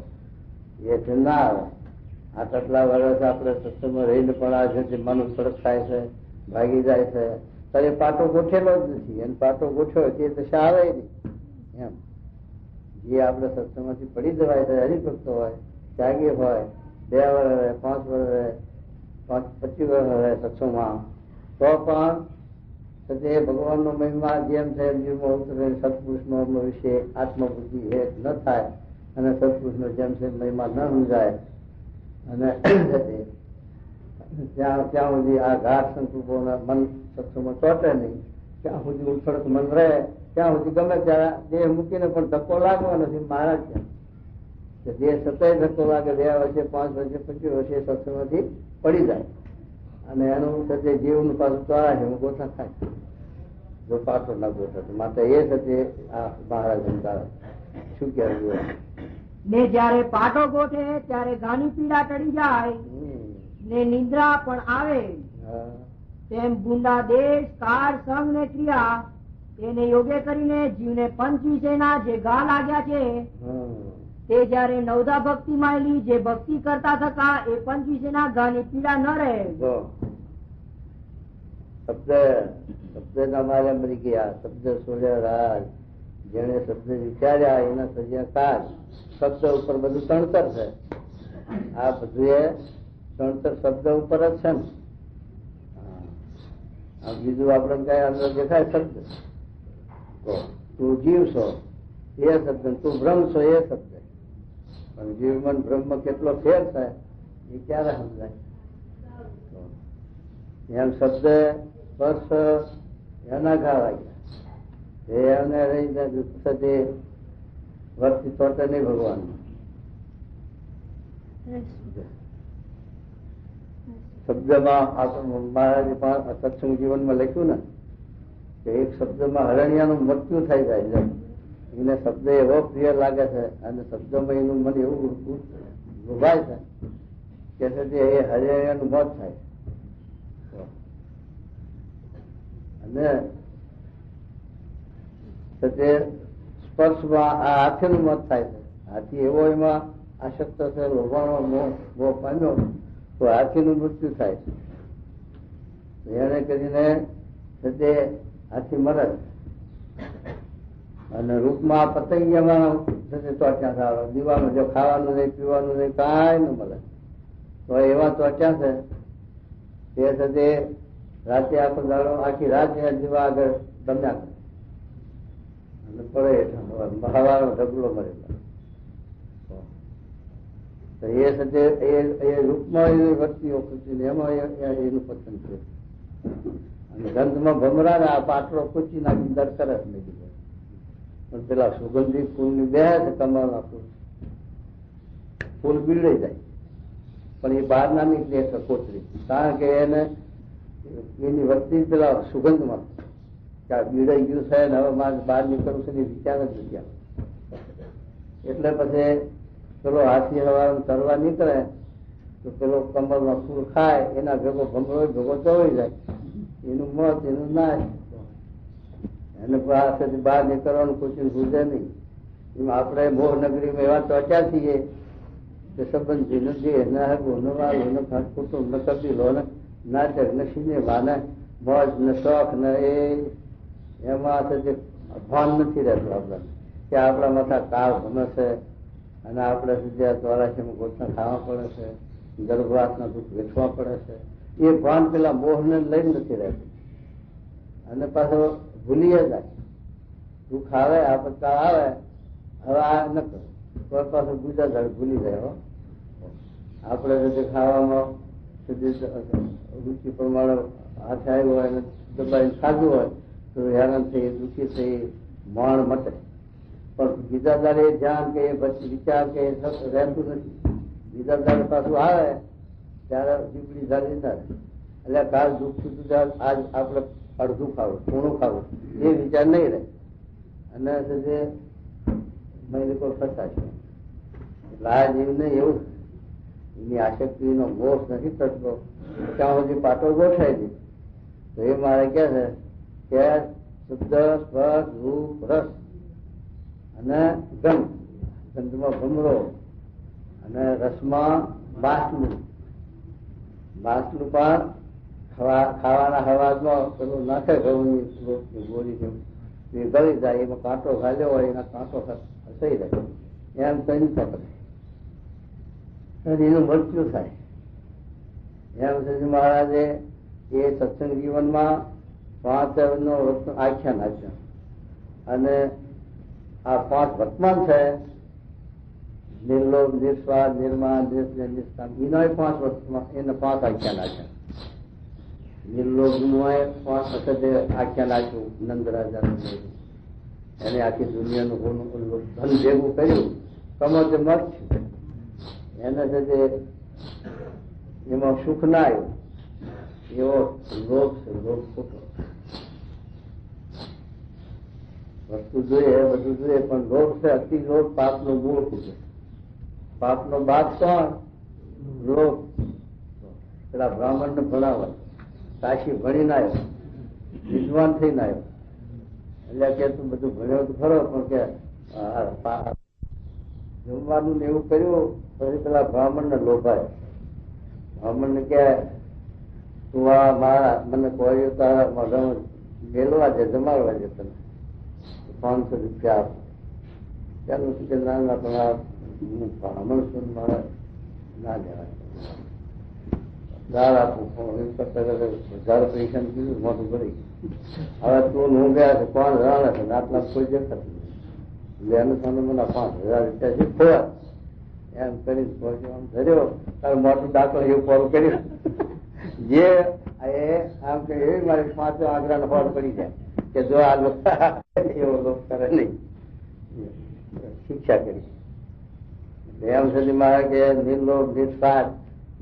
એ ના આવે. આટલા વર્ષ આપણે સત્સંગમાં રહીને પણ આ છે મન સડક થાય છે, ભાગી જાય છે, ત્યારે પાટો ગોઠેલો જ નથી. એને પાટો ગોઠ્યો તે દશા આવે નહીં. એમ જે આપણે સત્સંગમાંથી પડી જવાય છે, હરિભક્તો હોય, ત્યાગી હોય, 2 વર્ષ 5 વર્ષ 25 વર્ષ રહે સત્સંગમાં તો પણ એ ભગવાનનો મહિમા જેમ છે જીવમાં ઉતરે સત્પુરુષનો વિશે આત્મબુદ્ધિ એક ન થાય અને સત્પુરુષનો જેમ છે મહિમા ન સમજાય અને ત્યાં સુધી આ ઘાટ સંકલ્પોના મન સત્સંગમાં ચોટે નહીં ત્યાં સુધી ઉછળક મન રહે ત્યાં સુધી ગમે ત્યારે દેહ મૂકીને પણ ધક્કો લાગવો નથી. મહારાજ કે દેહ સતત ધક્કો લાગે 2 વર્ષે 5 વર્ષે 25 વર્ષે સત્સંગમાંથી પડી જાય અને એનું સાથે જીવનું પાછું ચોરા છે ગોઠા થાય જો પાછો ના ગોઠા. માટે એ સાથે આ મહારાજ શું કહેવું ને જયારે પાટો ગોઠે ત્યારે ગાની પીડા ટળી જાય ને નિંદ્રા પણ આવે. તેમ ગુંડા દેશ કાળ સંગ ને ક્રિયા એને યોગ્ય કરીને જીવને પંચ વિષયના જે ઘા લાગ્યા છે તે જયારે નવદા ભક્તિ માં જે ભક્તિ કરતા થતા એ પંચ વિષયના ઘાની પીડા ન રહે. શબ્દ ના મારે મરી ગયા, શબ્દ છોડ્યા રાજ, જેને શબ્દ વિચાર્યા એના સજ્યા કાજ. શબ્દ ઉપર બધું તણતર છે. આ બધું એ તણતર શબ્દ ઉપર જ છે ને. બીજું આપડે કઈ અંદર દેખાય શબ્દ. તું જીવ છો એ શબ્દ, તું બ્રહ્મ છો એ શબ્દ. પણ જીવ મન બ્રહ્મ કેટલો ફેર થાય એ ક્યારે સમજાય? એમ શબ્દ સ્પર્શ એના ગાવા ગયા એને રહીને વર્તી તોટે નહીં ભગવાન. શબ્દમાં મહારાજે સત્સંગ જીવનમાં લખ્યું ને કે એક શબ્દમાં હરણિયાનું મૃત્યુ થઈ જાય. એને શબ્દ એવો પ્રિય લાગે છે અને શબ્દમાં એનું મન એવું ઉભાય છે કે એ હરણિયાનું મોત થાય. અને તે સ્પર્શમાં આ હાથીનું મોત થાય છે. હાથી એવો એમાં આસક્ત છે, લોભાણો મોહ પામ્યો તો હાથીનું મૃત્યુ થાય છે. એને કરીને તે હાથી મરે. અને રૂપમાં પતંગિયામાં ચોટ્યા આવે. દીવામાં જો ખાવાનું નહીં પીવાનું નહીં કાંઈ ન મળે તો એવા ચોટ્યા છે તે સાથે રાતે આખો દાડો આખી રાત જીવા આગળ બન્યા કરે અને પડે હેઠા હવાનો ઢગલો મરે. તો એ સાથે એ રૂપમાં એની વસ્તીઓ ખૂચીને એમાં એનું પતન છે. અને ગંધમાં ભમરા ને આ પાટલો ખૂચી નાખી દર કરે જ નહીં. પણ પેલા સુગંધી ફૂલની બે છે કમળના ફૂલ, ફૂલ બીડાઈ જાય પણ એ બહાર ના નીકળે કોતરી. કારણ કે એને એની વસ્તી પેલા સુગંધમાં બીડાઈ ગયું છે ને હવે મારે બહાર નીકળવું છે ને વિચાર જ નથી. એટલે પછી પેલો હાથી હવા તરવા નીકળે તો પેલો કમળમાં ફૂલ ખાય એના ભેગો ભમરો ભેગો ચવાઈ જાય. એનું મોત એનું નાશ. એને પાસેથી બહાર નીકળવાનું કોઈ ભૂજે નહીં. એમાં આપણે મોહનગરીમાં એવા ચોચ્યા છીએ કે સંબંધી નથી ન હગો ન વાલો ન કુટુંબ ન કબીલો ને નાટક ન સિનેમા ને મોજ ને શોખ ને એમાં ભાન નથી રહેતું આપણે કે આપણા માથા કાળ ગમે છે અને આપણે સુધી ચોરાશીમાં ગોઠના ખાવા પડે છે, ગર્ભવાસના દુઃખ વેચવા પડે છે. એ ભાન પેલા મોહને લઈને નથી રહેતું અને પાછો ભૂલી જાય. દુઃખ આવે આપત્તા આવે હવે આ ન કરો તો પાછું બીજા ધાડ ભૂલી જાય. આપણે যদি ખાવામાં રુચિ પ્રમાણે હાથે આવ્યું હોય અને દબાઈને ખાધું હોય તો હેરાન થઈ દુઃખી થઈ માણ મટે. પણ બીજા દાડે ધ્યાન કે વિચાર કે રહેતું નથી. બીજા દાડે પાછું આવે ત્યારે દીપડી ધારી થાય એટલે કાલ દુઃખ થતું આજ આપણે અડધું ખાવું થોડું ખાવું એ વિચાર નહીં રહે અને મહિને કોઈ ફસાશે. એટલે આ જીવને એવું એની આસક્તિનો મોહ નથી થતો ત્યાં સુધી પાટો ગોઠવાય છે. તો એ મારે કે છે કે શુદ્ધ સ્પર્શ રૂપ રસ અને ગંધ, ગંધમાં ભમરો અને રસમાં બાસલું. બાસલું પણ ખાવાના હવાજમાં પેલું નાખે ઘઉંની ગોળી જેવું એ ગળી જાય. એમાં કાંટો ઘાલ્યો હોય એના કાંટો હસાઈ જાય એમ કઈ પકડે એનું મૃત્યુ થાય. એમ છે મહારાજે એ સત્સંગ જીવનમાં 5 નો આખ્યાન આપ્યા અને આ 5 વર્તમાન છે નિર્લોભ, નિસ્વાર્થ, નિર્માણ, નિષ્કામ એનો 5 વર્તમાન એને 5 આખ્યાન આપ્યા. નિર્લોભ નું 5 વખત આખ્યાન આપ્યું નંદરાજા. એને આખી દુનિયાનું ધન ભેગું કર્યું કમો તે મત એને છે એમાં સુખ ના આવ્યું એવો લોભ છે. લોભ ખોટો વસ્તુ જોઈએ બધું જોઈએ પણ લોભ છે અતિ લોભ પાપનો મૂળ છે. પાપનો બાપ કોણ? લોભ. પેલા બ્રાહ્મણ ને ભણાવે કાશી ભણીને આવ્યો, વિદ્વાન થઈને આવ્યો એટલે કે તું બધું ભણ્યો તો ખરો પણ કે જમવાનું ને એવું કર્યું. પછી પેલા બ્રાહ્મણ ને લોભાય. બ્રાહ્મણ ને કે તું આ મારા મને કોઈ તારા મગમ મેળવા છે, જમાડવા છે તને 500 રૂપિયા આપ. ચાલો કે ના પણ આ હું બ્રાહ્મણ છું, મારે ના લેવાય, દાળ આપું. વધારે પૈસા કીધું મોટું કરી. હવે તું હું ગયા છે 5000 છે, આટલા કોઈ દેખાતું એટલે એનું તમે મને 5000 રૂપિયા છે ખોયા એમ કરી આમ ધર્યો. તારું મોટું દાખલો એવું ફોરું કર્યું જે આમ કે એવી મારી 5 આંકડાનો ફોર પડી જાય કે જો આ લોકો એવો લોક કરે નહીં. શિક્ષા કરી એમ સુધી મારે કે નિર્લોભ, નિસ્વાર્થ,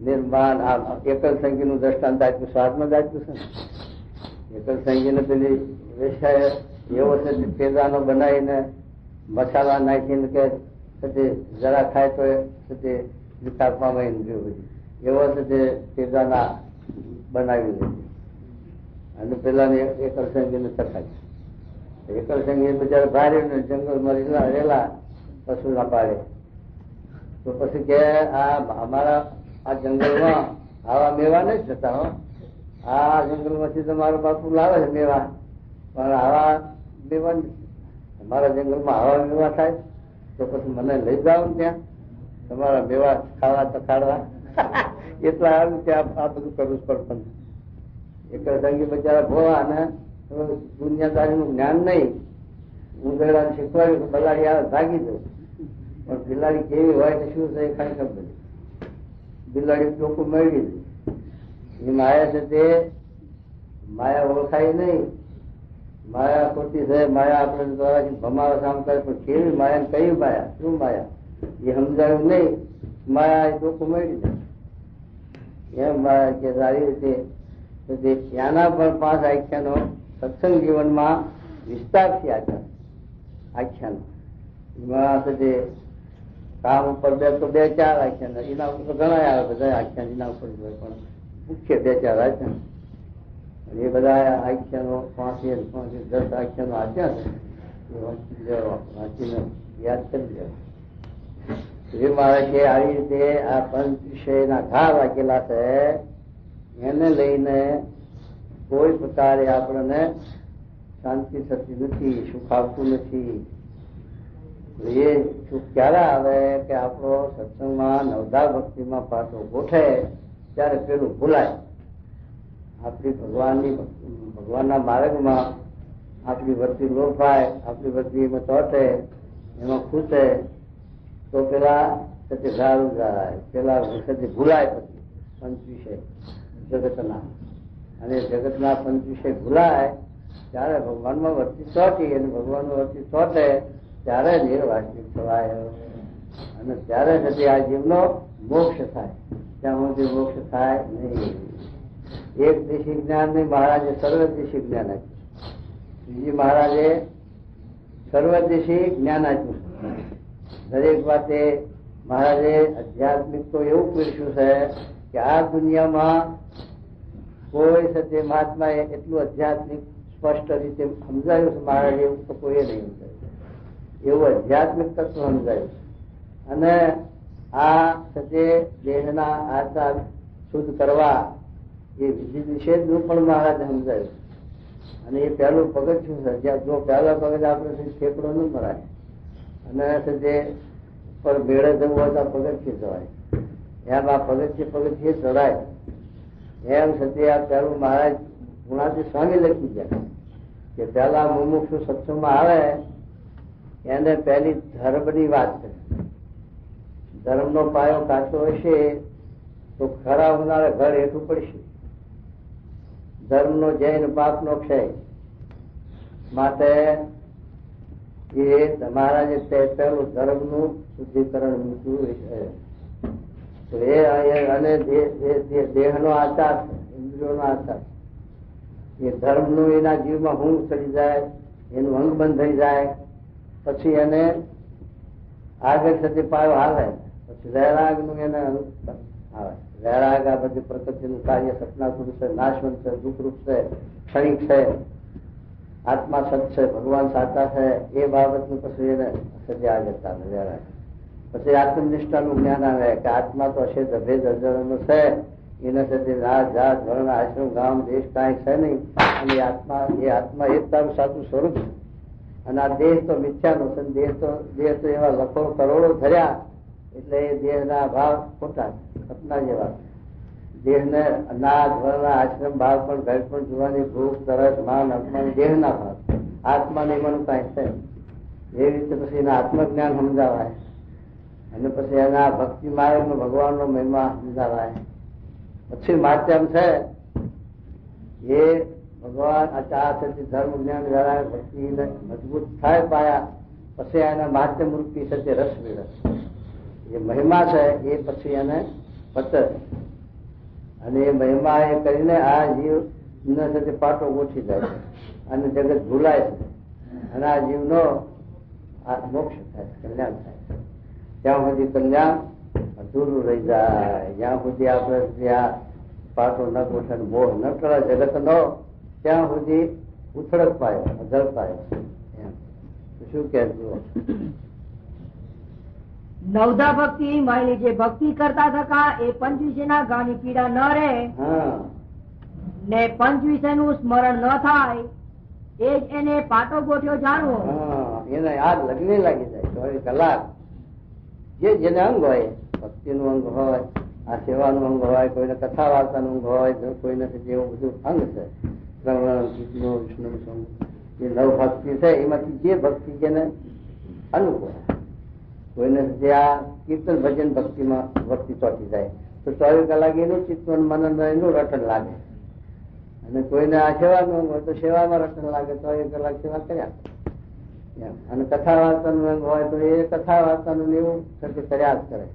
નિર્માણ. આ એકલ સંગી નું દ્રષ્ટાંત આપ્યું, સ્વાદમાં જ આપ્યું છે ને. એકલ સંગી ને પેલી વેશાય એવો છે પેદાનો બનાવીને મસાલા નાખીને કે જરા ખાય તો વિકાસમાં એવો છે તે પેદાના બનાવી દે. અને પેલા એકલ સંગી ને ચખાય. એકલ સંગી બિચારા ભારે જંગલમાં રહેલા પશુ ના પાડે. તો પછી કે આ અમારા આ જંગલમાં આવા મેવા નહીં થતા હો. આ જંગલમાંથી તો મારો બાપુ લાવે છે મેવા, પણ આવા મેવા અમારા જંગલમાં આવા મેવા થાય તો પછી મને લઈ જાવ ને ત્યાં તમારા મેવા ખાવા તખાડવા. એટલા આવ્યું કે આ બધું કરવું જ પડતું. એક સંગી બચારા ભોવા અને દુનિયાદારી નું જ્ઞાન નહીં. ઉંદરડા શીખવાડ્યું કે બલાડી આવે ભાગી દો, પણ બિલાડી કેવી હોય કે શું થાય ખાઈ ખબર. બિલાડી ચોખ્ખું મેળવી દે. એ માયા છે તે માયા ઓળખાય નહીં. માયા ખોટી છે. માયા આપણે દ્વારા ભમાવા કામ કરે, પણ કેવી માયા, કઈ માયા, શું માયા એ સમજાયું નહીં. માયા એ ચોખ્ખું મેળવી દે. એમ માયા કે સારી રીતે ત્યાંના પણ 5 આખ્યાનો સત્સંગ જીવનમાં વિસ્તારથી આખ્યાનો એમાં તે કામ ઉપર 2-4 આખ્યાન, એના ઉપર તો ઘણા આવે બધા આખ્યાન એના ઉપર હોય, પણ મુખ્ય 2-4 આખ્યાન. એ બધા આખ્યાનો 5-10 આખ્યાનો આપ્યા છે. વાંચીને યાદ કરી લેવા. એ મારે કે આવી રીતે આ 5 વિષયના ઘા વાંચેલા છે. એને લઈને કોઈ પ્રકારે આપણને શાંતિ થતી નથી, સુખ આવતું નથી. એ સુખ ક્યારે આવે કે આપણો સત્સંગમાં નવધાર ભક્તિમાં પાછો ગોઠે ત્યારે પેલું ભૂલાય. આપણી ભગવાનના માર્ગમાં આપણી વૃત્તિ લોભાય, આપણી વૃત્તિ એમાં ચોટે, એમાં ખૂટે તો પેલા સતી સારું જાય, પેલા સતી ભૂલાય. પછી 5 વિષય જગતના, અને જગતના 5 વિષય ભૂલાય ત્યારે ભગવાનમાં વૃત્તિ ચોટી, અને ભગવાનનું વૃત્તિ ચોટે ત્યારે નિર્વાચિક થવાય. અને ત્યારે સુધી આ જીવનો મોક્ષ થાય. ત્યાં સુધી મોક્ષ થાય નહીં. એક દેશી જ્ઞાન નહીં, મહારાજે સર્વદેશી જ્ઞાન આપ્યું. શ્રીજી મહારાજે સર્વદેશી જ્ઞાન આપ્યું. દરેક વાતે મહારાજે આધ્યાત્મિક તો એવું પીરસ્યું છે કે આ દુનિયામાં કોઈ સાથે મહાત્માએ એટલું આધ્યાત્મિક સ્પષ્ટ રીતે સમજાયું છે મહારાજે, એવું તો કોઈએ નહીં સમજાયું. એવું આધ્યાત્મિક તત્વ સમજાયું. અને આ સાથે દેહના આચાર શુદ્ધ કરવા એ વિધિ નિષેધનું પણ મહારાજે સમજાયું. અને એ પહેલું પગથિયું છે. જ્યાં જો પહેલા પગથ આપણે ફેફડો ન મરાય, અને સાથે પર ભેળે જવું હોય તો પગથિયે જવાય. એમ આ પગથિયે ચડાય. એમ છતાં આ પહેલું મહારાજ ગુણાથી સ્વામી લખી ગયા કે પેલા મુમુક્ષુ સત્સંગમાં આવે એને પહેલી ધર્મની વાત છે. ધર્મનો પાયો કાચો હશે તો ખરા ઉનાળે ઘર હેઠું પડશે. ધર્મનો જૈન પાપનો ક્ષય માટે એ મહારાજે પહેલું ધર્મનું શુદ્ધિકરણ મૂક્યું છે. તો એ અને દેહનો આચાર છે, ઇન્દ્રિયોનો આચાર, એ ધર્મનું એના જીવમાં ઊંઘ ચડી જાય, એનું અંગ બંધ થઈ જાય, પછી એને આગળ થતી પાયો હાલે. પછી વૈરાગનું એને આવે. વૈરાગ આ બધી પ્રકૃતિનું કાર્ય સપના પુરુષ છે, નાશવંત છે, દુઃખરૂપ છે, ક્ષણિક છે, આત્મા સત છે, ભગવાન સાચા છે, એ બાબતનું પછી એને સજા જતા વૈરાગ. પછી આત્મનિષ્ઠાનું જ્ઞાન આવે કે આત્મા તો છે ભેદ અજરનો છે, એના સાથે રાત જાત વર્ણ આશ્રમ ગામ દેશ કાંઈ છે નહીં. અને એ આત્મા એક તારું સાચું સ્વરૂપ છે. અને આ દેહ તો મિથ્યાનો છે. દેહ તો એવા લખો કરોડો ધર્યા એટલે એ દેહના ભાવ ખોટા સપના જેવા. દેહને અનાજ વર્ણ આશ્રમ ભાવ પણ ઘર પણ જોવાની ભૂખ તરસ માન અપમાન દેહના ભાવ. આત્મા નિયમનું કાંઈ છે. એ રીતે પછી એના આત્મજ્ઞાન સમજાવાય અને પછી એના ભક્તિ માર્ગ ભગવાનનો મહિમા સમજાવાય. પછી માધ્યમ છે એ ભગવાન આ ચાર ધર્મ જ્ઞાન દ્વારા ભક્તિને મજબૂત થાય પાયા પછી એના માધ્યમ રૂપી છે તે રસ વિરસ એ મહિમા છે. એ પછી એને પચે અને એ મહિમા એ કરીને આ જીવ સાથે પાટો ગોઠી જાય છે અને જગત ભૂલાય છે અને આ જીવનો મોક્ષ થાય, કલ્યાણ થાય. ત્યાં સુધી કલ્યાણ અધૂરું રહી જાય. જ્યાં સુધી આપણે આ પાટો ન ગોઠે મોહ ન કરે જગત નો, ત્યાં સુધી ઉથળક પાયો અધળ પાયો. શું કે નવધા ભક્તિ માની જે ભક્તિ કરતા થકા એ પંચવિષયના ગાની પીડા ન રહે ને પંચવિષયનું સ્મરણ ન થાય એ જ એને પાટો ગોઠ્યો જાણવો. એને આ લગ્ન લાગી જાય 24 કલાક. જેને અંગ હોય, ભક્તિનું અંગ હોય, આ સેવાનું અંગ હોય, કોઈને કથા વાર્તાનું અંગ હોય, કોઈને જેવું બધું અંગ છે વિષ્ણુ એ નવ ભક્તિ છે એમાંથી જે ભક્તિ જેને અનુકૂળ. કોઈને જે આ કીર્તન ભજન ભક્તિમાં ભક્તિ ચોટી જાય તો 24 કલાક એનું ચિત્ત મનન એનું રટન લાગે. અને કોઈને આ સેવાનું અંગ હોય તો સેવામાં રટન લાગે, 24 કલાક સેવા કર્યા. અને કથા વાર્તાનું અંગ હોય તો એ કથા વાર્તાનું એવું કર્યા જ કરે.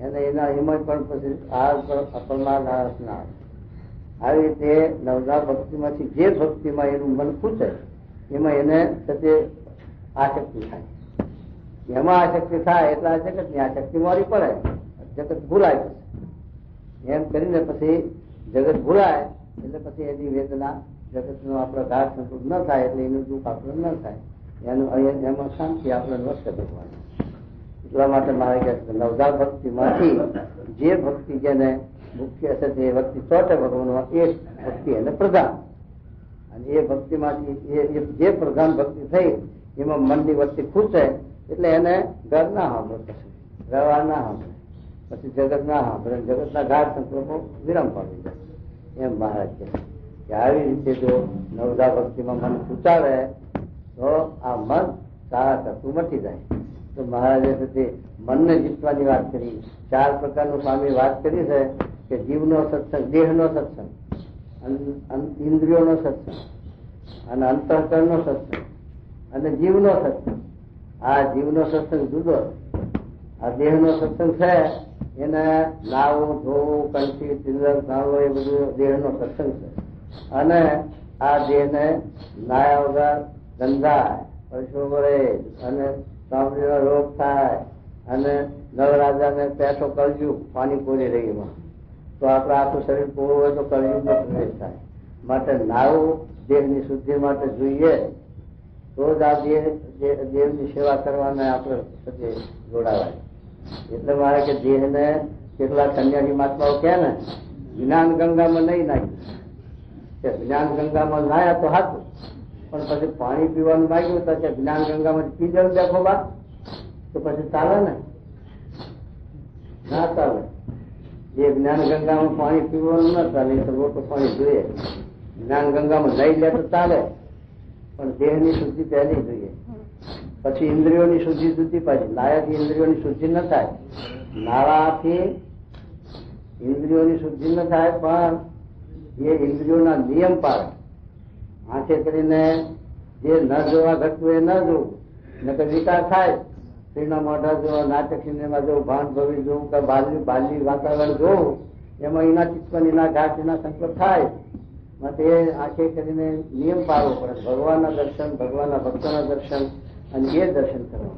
એને એના હિંમત પણ પછી અપરમાન ના આવે. આવી રીતે નવધા ભક્તિમાંથી જે ભક્તિમાં એનું મન ખૂટે એમાં એને સાથે આસક્તિ થાય. એમાં આસક્તિ થાય એટલે આ જગત ની આસક્તિ મોરી પડે, જગત ભૂલાય. એમ કરીને પછી જગત ભૂલાય એટલે પછી એની વેદના જગત નો આપડે ઘાટ સંતોષ ન થાય એટલે એનું દુઃખ આપણે ન થાય. એમાં શાંતિ આપણે નષ્ટ કરવાની. એટલા માટે મારે કે નવધા ભક્તિ માંથી જે ભક્તિ જેને મુખ્ય છે તે ભક્તિ ચોટે ભગવાનમાં એ ભક્તિ એને પ્રધાન. અને એ ભક્તિ માંથી જે પ્રધાન ભક્તિ થઈ એમાં મનની વચ્ચે ખૂટે એટલે એને ઘર ના સાંભળે, પછી વ્યવહાર ના સાંભળે, પછી જગત ના સાંભળે, જગતના ઘાટ સંકલ્પો વિરામ પામી જાય. એમ મહારાજ કે આવી રીતે જો નવધા ભક્તિમાં મન ખૂટાવે તો આ મન સારા કરતું મટી જાય. તો મહારાજે તે મનને જીતવાની વાત કરી. 4 પ્રકારનું સ્વામી વાત કરી છે કે જીવનો સત્સંગ, દેહનો સત્સંગ, ઇન્દ્રિયોનો સત્સંગ અને અંતઃકરણનો સત્સંગ અને જીવનો સત્સંગ. આ જીવનો સત્સંગ જુદો, આ દેહનો સત્સંગ છે એને નાવું ધોવું કંઠી તિલક નાવો એ બધું દેહનો સત્સંગ છે. અને આ દેહને નાયા વગર ગંધાય, પશુ વળે અને ચામડીનો રોગ થાય અને નવરાજાને પેટો કળજુગ પાણી પૂરી રહીમાં તો આપણે આખું શરીર પૂરું હોય તો કળજુગનો પ્રવેશ થાય. માટે નાવું દેહની શુદ્ધિ માટે જોઈએ તો જ આ દેવની સેવા કરવાને આપણે જોડાવાય. એટલે મારે કે દેહને કેટલા કન્યાની મહાત્માઓ કહે ને જ્ઞાન ગંગામાં નહીં નાખ્યું. જ્ઞાન ગંગામાં નાયા તો હાથું, પણ પછી પાણી પીવાનું માંગ્યું તો જ્ઞાન ગંગામાં પી જવું દેખો બા તો પછી ચાલે ને? ના ચાલે. જે જ્ઞાન ગંગામાં પાણી પીવાનું ના ચાલે તો મોટું પાણી જોઈએ. જ્ઞાન ગંગામાં નહીં લે તો ચાલે, પણ દેહની શુદ્ધિ પહેલી જોઈએ. પછી ઇન્દ્રિયોની શુદ્ધિ જુદી પાછી. નાયાથી ઇન્દ્રિયોની શુદ્ધિ ન થાય, નાળાથી ઇન્દ્રિયોની શુદ્ધિ ન થાય, પણ એ ઇન્દ્રિયોના નિયમ પાડે. આંખે કરીને જે ન જોવા ઘટવું એ ન જોવું, નકર વિકાર થાય. સ્ત્રીના મોઢા જોવા, નાટક સિનેમા જોવું, ભાન ભવી જોવું કે બાલી વાતાવરણ જોવું, એમાં એના ચિત્તન એના ઘાટ એના સંકલ્પ થાય. માટે એ આંખે કરીને નિયમ પાડવો પડે. ભગવાનના દર્શન, ભગવાનના ભક્તોના દર્શન અને એ દર્શન કરવા.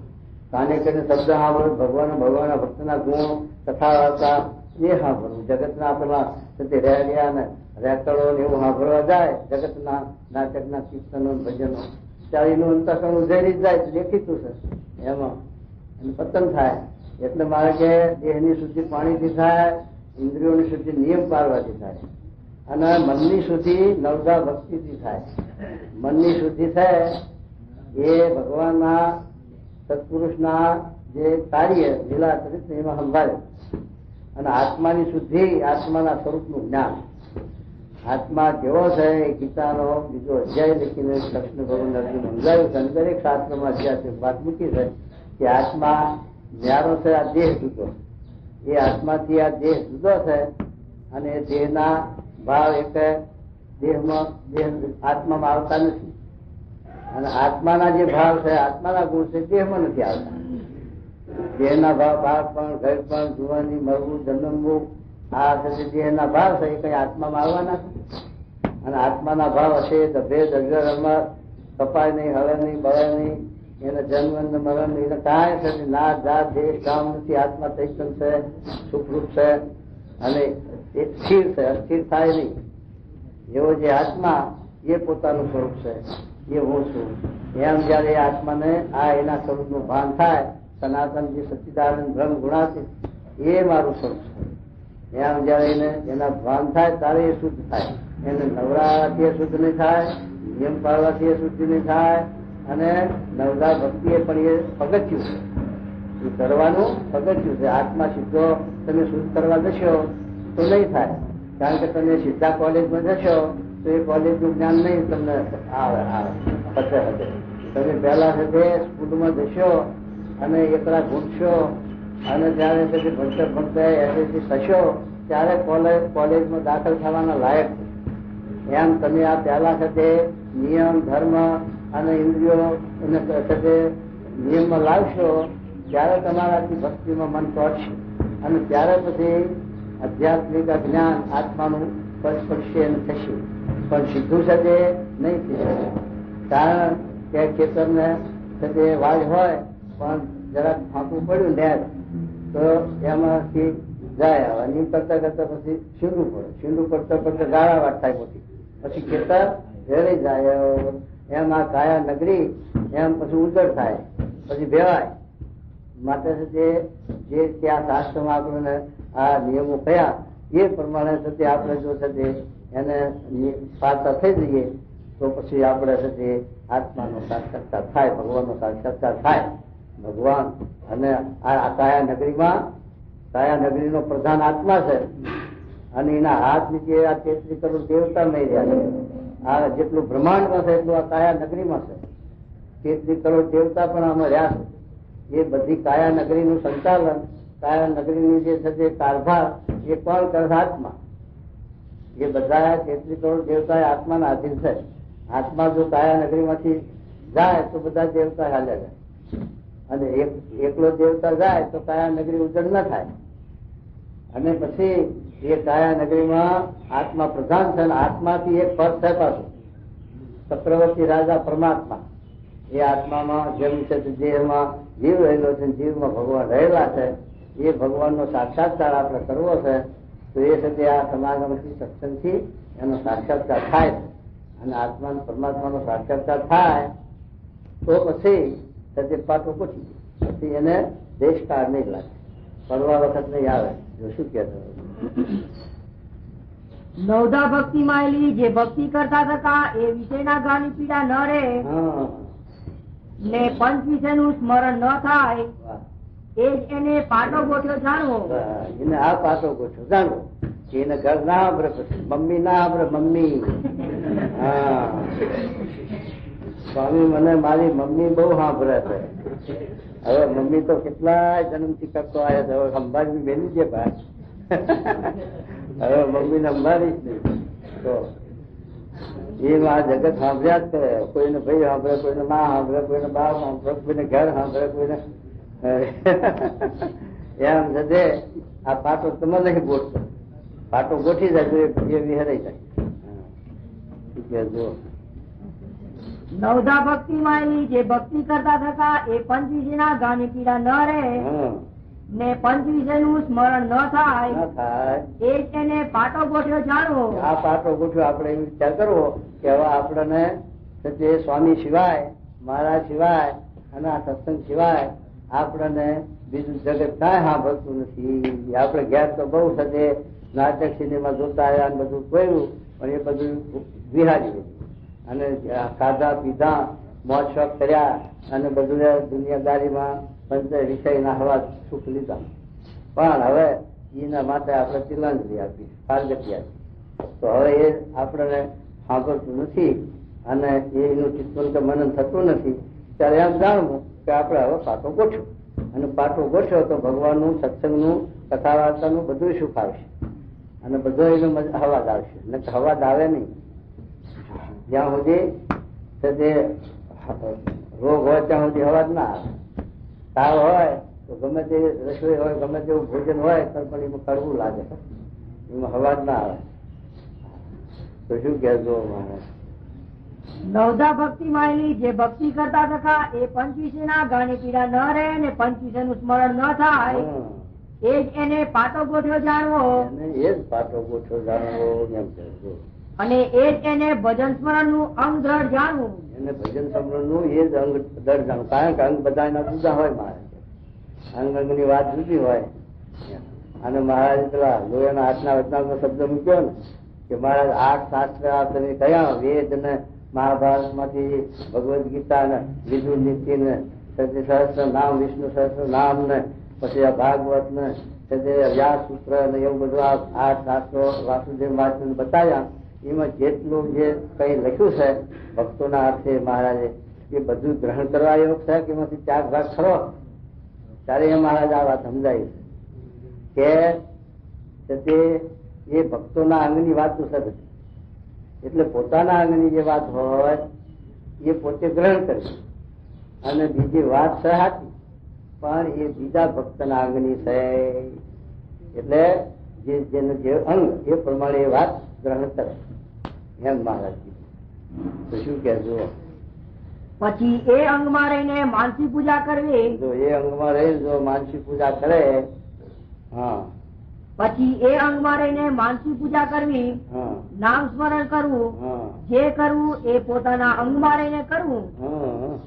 કાને કરીને શબ્દ સાંભળવું, ભગવાનના ભક્તના ગુણ, કથા વાર્તા એ સાંભળવું. જગતના પેલા રેડિયા ને રેકડો ને એવું સાંભળવા જાય, જગતના નાટકના કીર્તનો ભજનો, ચાલીનું અંતઃકરણ ઉજેરી જ જાય, દેખીતું છે એમાં અને પતન થાય. એટલે મારે કે દેહની શુદ્ધિ પાણીથી થાય, ઇન્દ્રિયોની શુદ્ધિ નિયમ પાળવાથી થાય, અને મનની શુદ્ધિ નવદા ભક્તિથી થાય. મનની શુદ્ધિ છે એ ભગવાનના સત્પુરુષના જે કાર્ય લીલા ચરિત્ર એમાં સંભાળે, અને આત્માની શુદ્ધિ આત્માના સ્વરૂપનું જ્ઞાન. આત્મા કેવો છે એ ગીતાનો બીજો અધ્યાય લખીને કૃષ્ણ ભગવાન અર્જુન સમજાવ્યું છે, અને દરેક શાસ્ત્રમાં અધ્યાય વાત મૂકી છે કે આત્મા ન્યારો છે, આ દેહ જુદો, એ આત્માથી આ દેહ જુદો છે, અને એ દેહના ભાવ એક દેહમાં આત્મામાં આવતા નથી, અને આત્માના જે ભાવ છે, આત્માના ગુણ છે, દેહમાં નથી આવતા. દેહના ભાવ પણ ઘર પણ જુવાની મરવું જન્મવું આ દેહના ભાવ છે એ કઈ આત્મામાં આવવાના છે. અને આત્માના ભાવ હશે તો ભેદ અગર કપાય નહીં, હળે નહીં, બળે નહીં, એને જન્મ મરણ નહીં, એને કાંઈ થશે ના જાત દેશ કામ નથી. આત્મા ચૈતન છે, સુખરૂપ છે, અને એ સ્થિર છે, અસ્થિર થાય નહીં. એવો જે આત્મા એ પોતાનું સ્વરૂપ છે, એ હું છું. એમ જયારે આત્માને આ એના સ્વરૂપનું ભાન થાય, સનાતન જે સચ્ચિદાનંદ બ્રહ્મ ગુણાતીત એ મારું સ્વરૂપ છે, એમ જયારે એને એના ભાન થાય ત્યારે એ શુદ્ધ થાય. એને નવરાથી એ શુદ્ધ નહીં થાય, નિયમ પાળવાથી એ શુદ્ધ નહીં થાય, અને નવરા ભક્તિ એ પણ એ પગથિયું છે, એ કરવાનું પગથિયું છે. આત્મા સીધો તમે શુદ્ધ કરવા જશો તો નહીં થાય, કારણ કે તમે સીધા કોલેજમાં જશો તો એ કોલેજનું જ્ઞાન નહીં તમને આવે. તમે પહેલા સાથે સ્કૂલમાં જશો અને એકલા ભૂલશો, અને જયારે પછી ભણતર ભણતર એસએસસી થશો ત્યારે કોલેજમાં દાખલ થવાના લાયક છે. એમ તમે આ પહેલા સાથે નિયમ ધર્મ અને ઇન્દ્રિયો સાથે નિયમમાં લાવશો ત્યારે તમારાથી ભક્તિમાં મન ચોટશે, અને ત્યારે પછી આધ્યાત્મિક જ્ઞાન આત્માનું પડશે થશે. પણ સીધું સાથે નહીં થઈ શકે, કારણ કે ખેતરને સાથે વાજ હોય પણ જરાક ફાંકવું પડ્યું નેર તો એમાંથી જાય આવે, એમ કરતા કરતા પછી શીંડું પડે, શીંડું પડતા પડતા ગાળા વાટ થાય મોટી, પછી ખેતર વેરાઈ જાય. એમ આ કાયા નગરી એમ પછી ઉજળ થાય, પછી ભેવાય. માટે જે ત્યાં શાસ્ત્રમાં આપણને આ નિયમો કયા એ પ્રમાણે થતી આપણે જો થતી એને પારતા થઈ જઈએ તો પછી આપણે થતી આત્માનો સાક્ષાત્કાર થાય, ભગવાનનો સાક્ષાત્કાર થાય. ભગવાન અને આ કાયા નગરીનો પ્રધાન આત્મા છે, અને એના હાથ નીચે આ 33 કરોડ દેવતા મળી રહ્યા છે. આ જેટલું બ્રહ્માંડમાં છે એટલું આ કાયા નગરીમાં છે. 33 કરોડ દેવતા પણ આમાં રહ્યા છે. એ બધી કાયા નગરીનું સંચાલન, કાયા નગરીની જે છે તે કારભાર એ કોણ કરે? આત્મા. એ બધા 33 કરોડ દેવતા આત્માના આધીન છે. આત્મા જો કાયા નગરીમાંથી જાય તો બધા દેવતા હાલ્યા જાય, અને એકલો દેવતા જાય તો કાયા નગરી ઉજળ ન થાય. અને પછી એ કાયા નગરીમાં આત્મા પ્રધાન છે, અને આત્માથી એક પદ છે પાછું ચક્રવર્તી રાજા પરમાત્મા. એ આત્મામાં જેમ છે દેહમાં જીવ રહેલો છે, જીવમાં ભગવાન રહેલા છે. એ ભગવાનનો સાક્ષાત્કાર આપણે કરવો છે તો એ સાથે આ સમાગમથી સત્સંગથી એનો સાક્ષાત્કાર થાય છે. અને આત્મા પરમાત્માનો સાક્ષાત્કાર થાય તો પછી સત્ય પાટો પૂછી, પછી એને દેશકાળ નહીં લાગે, પડવા વખત નહીં આવે. જો શું કહેતો નવદા ભક્તિ માં જે ભક્તિ કરતા હતા એ વિષયના ગાની પીડા ન રહે ને પંચ વિષય નું સ્મરણ ન થાય, એ જ એને પાટો ગોઠ્યો જાણવો. એને આ પાટો ગોઠ્યો જાણવો. એને ઘર ના આંભરે, પછી મમ્મી ના આંભરે, મમ્મી. હા, સ્વામી મને મારી મમ્મી બહુ સાંભળે છે. હવે મમ્મી તો કેટલાય જન્મથી કરતો આવ્યો છે, હવે સંભાળી બેની છે ભાઈ. હવે મમ્મી ને સંભાળી જ નહીં. તો એ આ જગત સાંભળ્યા જ કરે. કોઈને ભાઈ સાંભળે, કોઈને મા સાંભળે, કોઈને બાપ સાંભળે, કોઈને ઘર સાંભળે, કોઈને એમ છે. આ પાટો તમે નહીં ગોઠતો, પાટો ગોઠી જાય તો એ વિહરાઈ જાય. જો નવદા ભક્તિ માં જે ભક્તિ કરતા થતા એ પંચ વિષયના ગાની પીડા ન રહે ને પંચ વિષય નું સ્મરણ ન થાય, એ જ એને પાટો ગોઠ્યો જાણવો. આ પાટો ગોઠ્યો આપણે એમ વિચાર કરવો કે હવે આપણને સ્વામી સિવાય, મહારાજ સિવાય અને આ સત્સંગ સિવાય આપણને બીજું જગત કાંઈ સાંભળતું નથી. આપણે ઘેર તો બહુ સાથે નાટક સિનેમા જોતા આવ્યા અને બધું જોયું, પણ એ બધું વિહાર્યું અને ખાધા પીધા મોજ શોખ કર્યા અને બધું દુનિયાદારીમાં પંચ વિષયના હવા સુખ લીધા. પણ હવે એના માટે આપણે તિલાંજલિ આપી, ફારગતી આપી. તો હવે એ આપણને સાંભળતું નથી અને એનું ચિંતન કે મનન થતું નથી. ત્યારે એમ જાણવું કે આપણે હવે પાટો ગોઠવો, અને પાટો ગોઠવો તો ભગવાનનું, સત્સંગનું, કથા વાર્તાનું બધું સુખ આવશે અને બધો એનો હવાજ આવશે. ને હવાજ આવે નહીં જ્યાં સુધી તે રોગ હોય ત્યાં સુધી હવાજ ના આવે. તાવ હોય તો ગમે તે રસોઈ હોય, ગમે તેવું ભોજન હોય તો પણ એમાં કડવું લાગે, એમાં હવાજ ના આવે. તો શું કહેજો માણસ? નવધા ભક્તિ માં જે ભક્તિ કરતા હતા એ પંચવિષય ના ગાની પીડા ન રહે ને પંચવિષય નું સ્મરણ ન થાય, એ જ એને પાટો ગોઠવો જાણવો, એ જ પાટો ગોઠવો જાણવો એમ કહેજો. અને એ જ એને ભજન સ્મરણ નું અંગ દ્રઢ જાણવું. એને ભજન સ્મરણ નું એ જ અંગ દ્રઢ જાણવું. કારણ કે અંગ બધા જુદા હોય મારે, અંગ અંગ ની વાત જુદી હોય. અને મહારાજ પેલા લોહીના હાથના વચનાનો શબ્દ મૂક્યો ને કે મહારાજ 8 શાસ્ત્ર તમે કયા વેદ ને મહાભારત માંથી ભગવદ ગીતા ને વિદુ નીતિ ને સહસ્ત્ર નામ, વિષ્ણુ સહસ્ત્ર નામ ને પછી આ ભાગવત ને વ્યાસ સૂત્ર ને એવું બધું આ 8 શાસ્ત્રો વાસુદેવ મહારાજ બતાવ્યા. એમાં જેટલું જે કઈ લખ્યું છે ભક્તોના અર્થે મહારાજે એ બધું ગ્રહણ કરવા યોગ છે કે એમાંથી 4 ભાગ ખરો. ત્યારે એ મહારાજ આ વાત સમજાય છે કે એ ભક્તોના અંગની વાત છે બધી. એટલે પોતાના અંગની જે વાત હોય એ પોતે ગ્રહણ કરે અને બીજી વાત છે સાચી, પણ એ બીજા ભક્તના અંગની છે. એટલે જેનું જે અંગ એ પ્રમાણે એ વાત ગ્રહણ કરે એમ મહારાજ કીધું. તો શું કહેજો? પછી એ અંગમાં રહીને માનસી પૂજા કરવી. જો એ અંગમાં રહી જો માનસી પૂજા કરે, હા, પછી એ અંગમાં રહીને માનસી પૂજા કરવી, નામ સ્મરણ કરવું, જે કરવું એ પોતાના અંગમાં રહીને કરવું,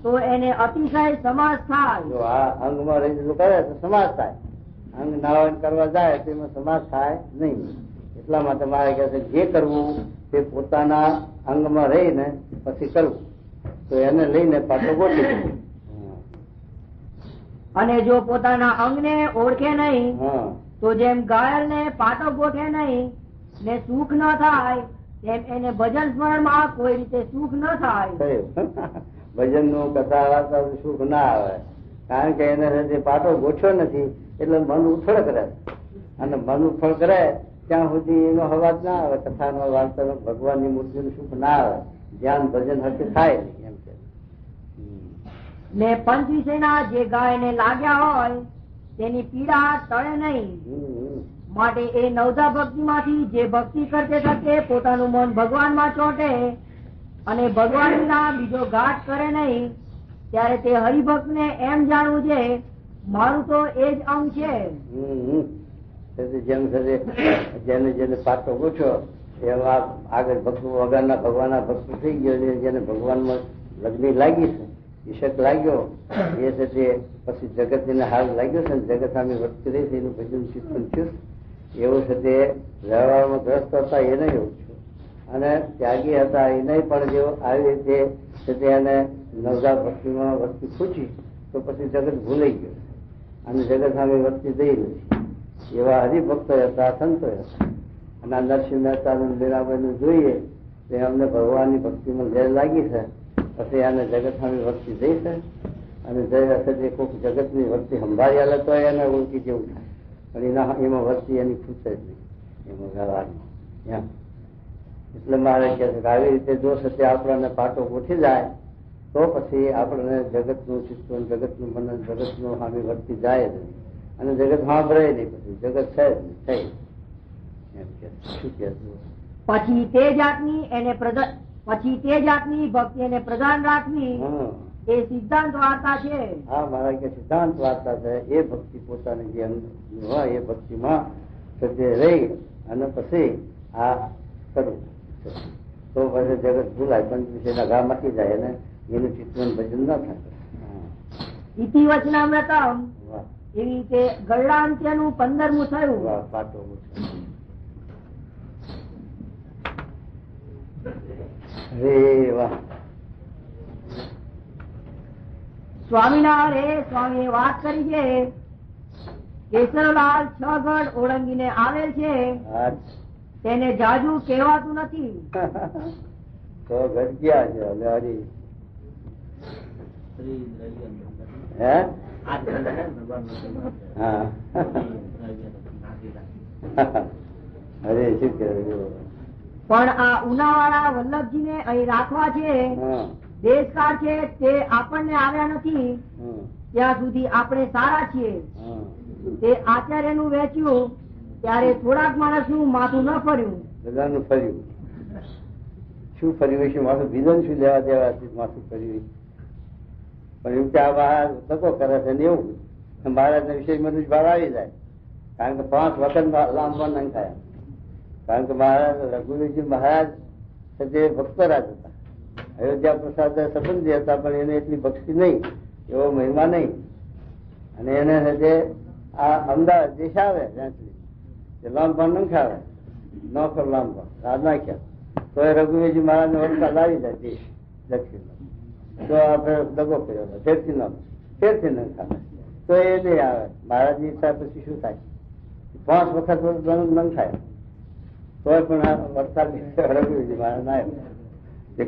તો એને અતિશય સમાસ થાય. જો આ અંગમાં રહીને જો કરે તો સમાસ થાય. અંગ નાવન કરવા જાય તો એમાં સમાસ થાય નહીં. એટલા માટે મારે કહે છે જે કરવું તે પોતાના અંગમાં રહીને પછી કરવું, તો એને લઈને પાછો ગોઠવી. અને જો પોતાના અંગને ઓળખે નહીં તો જેમ ઘાયલ ને પાટો ગોઠે નહીં ને સુખ ન થાય, તેમ એને ભજન સ્મરણ માં કોઈ રીતે સુખ ન થાય. ભજન નું કથા વાર્તા સુખ ના આવે, કારણ કે એને પાટો ગોઠ્યો નથી એટલે મન ઉથળ કરે, અને મન ઉથળ કરે ત્યાં સુધી એનો અવાજ ના આવે. કથાનો વાર્તાનો ભગવાનની મૂર્તિનું સુખ ના આવે, ધ્યાન ભજન હશે થાય એમ છે. ને પંચ વિષયના જે ગાય ને લાગ્યા હોય તેની પીડા ટળે નહીં. માટે એ નવધા ભક્તિ માંથી જે ભક્તિ કરતે થકે પોતાનું મન ભગવાન માં ચોંટે અને ભગવાન ના બીજો ઘાટ કરે નહીં, ત્યારે તે હરિભક્ત ને એમ જાણવું છે મારું તો એ જ અંગ છે. જેને જેને પાટો ગોઠ્યો એવા આગળ ભક્ત વગરના ભગવાનના ભક્ત થઈ ગયો, જેને ભગવાનમાં લગ્ન લાગી છે, ઈશક લાગ્યો, એ છે તે પછી જગત એને હાલ લાગ્યો છે, જગત સામે વર્તી રહી છે, એનું ભજન ચિંતન થયું એવું છે. તે વ્યવહારમાં ગ્રસ્ત હતા એને એવું થયું, અને ત્યાગી હતા એને પણ જો આવી રીતે એને નવધા ભક્તિમાં વસ્તી પૂછી તો પછી જગત ભૂલાઈ ગયો અને જગત સામે વસ્તી દઈ નથી. એવા હરિભક્તો હતા, સંતો હતા. અને નરસિંહ મહેતા મીરાબાઈ જોઈએ તે અમને ભગવાનની ભક્તિમાં ઝેર લાગી છે, પછી આને જગત સામે વસ્તી જઈ છે અને જઈ વખતે કોઈક જગતની વસ્તી સંભાળી હાલે તો એને ઓળખી જેવું થાય, પણ એમાં વસ્તી એની ખૂટે જ નહીં એમાં વ્યવહારમાં. એટલે મારે કહે છે કે આવી રીતે જો સત્ય આપણને પાટો ગોઠી જાય તો પછી આપણને જગતનું ચિંતન, જગતનું મનન, જગતનું સામે વર્તી જાય જ નહીં અને જગત સાંભળે નહીં, પછી જગત છે જ નહીં થઈ એમ કે. શું કે પછી તે જાતની ભક્તિ એને પ્રધાન રાખવી એ સિદ્ધાંત વાર્તા છે. હા મારા કે સિદ્ધાંત વાર્તા છે. એ ભક્તિ પોતાની જે અંગ હોય એ ભક્તિમાં રહી અને પછી આ કરવું તો પછી જગત ભૂલાય, પંચ વિષયના ઘા મટી જાય અને એનું ચિંતન ભજન ન થાય. ઇતિ વચનામૃતમ એવી રીતે ગરડા અંત્યનું 15મું થયું. વાહ, પાટો અરે વાહ. સ્વામિનારાયણ સ્વામીએ વાત કરી છે કેશવલાલ 6 ગઢ ઓળંગીને આવેલ છે, તેને જાજુ કહેવાતું નથી. તો ઘટ ગયા છે હવે હરી. હે? હા. અરે શું કહેવાય. પણ આ ઉનાવાળા વલ્લભજીને અહીં રાખવા છે, દેશકાળ છે તે આપણને આવ્યા નથી ત્યાં સુધી આપણે સારા છીએ. તે આચાર્યનું વેચ્યું ત્યારે થોડાક માણસનું માથું ન ફર્યું. બધાનું ફર્યું. શું ફર્યું છે માથું? બીજું શું લેવા દેવા માથું ફર્યું? પણ એવું કે આ બહાર ધક્કો કરે છે ને એવું મહારાજના વિષયમાં જ બહાર આવી જાય. કારણ કે 5 વખત લાંબા નંખાયા. કારણ કે મહારાજ રઘુવીરજી મહારાજ તે ભક્તરાજ હતા, અયોધ્યા પ્રસાદ સંબંધી હતા, પણ એને એટલી ભક્તિ નહીં, એવો મહિમા નહીં. અને એને આ અમદાવાદ દેશ આવે ત્યાંથી લાંબા નંખાવે, ન કર લાંબા રાજ નાખ્યા તો એ રઘુવીરજી મહારાજને વરસાદ આવી જાય દેશ દક્ષિણ. તો આપણે દગો કર્યો ફેરથી નંખાવે તો એ નહીં આવે. મહારાજની ઈચ્છા પછી શું થાય? 5 વખત નંખાય તોય પણ વરસાદ રઘુવીરજી મહારાજ ના આવ્યો.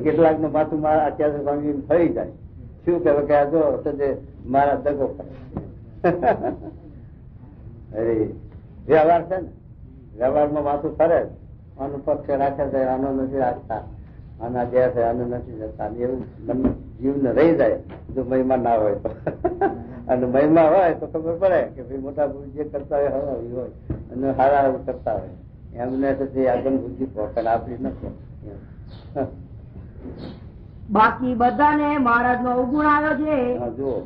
કેટલાક નું માથું મારા અત્યારે સ્વામી ફરી જાય. શું કહેવાય કે આ જો મારા દગો કરે. અરે વ્યવહાર છે ને, વ્યવહારમાં માથું ફરે, આનું પક્ષ રાખે છે, આનો નથી રાખતા, આના જે છે આનો નથી જતા, એવું જીવને રહી જાય જો મહિમા ના હોય તો. અને મહિમા હોય તો ખબર પડે કે ભાઈ મોટા પુરુષ જે કરતા હોય અને સારા કરતા હોય એમને આગળ બુદ્ધિ પહોંચે, આપણી નથી. બાકી બધાને મહારાજ નો અવગુણ આવ્યો છે. જુઓ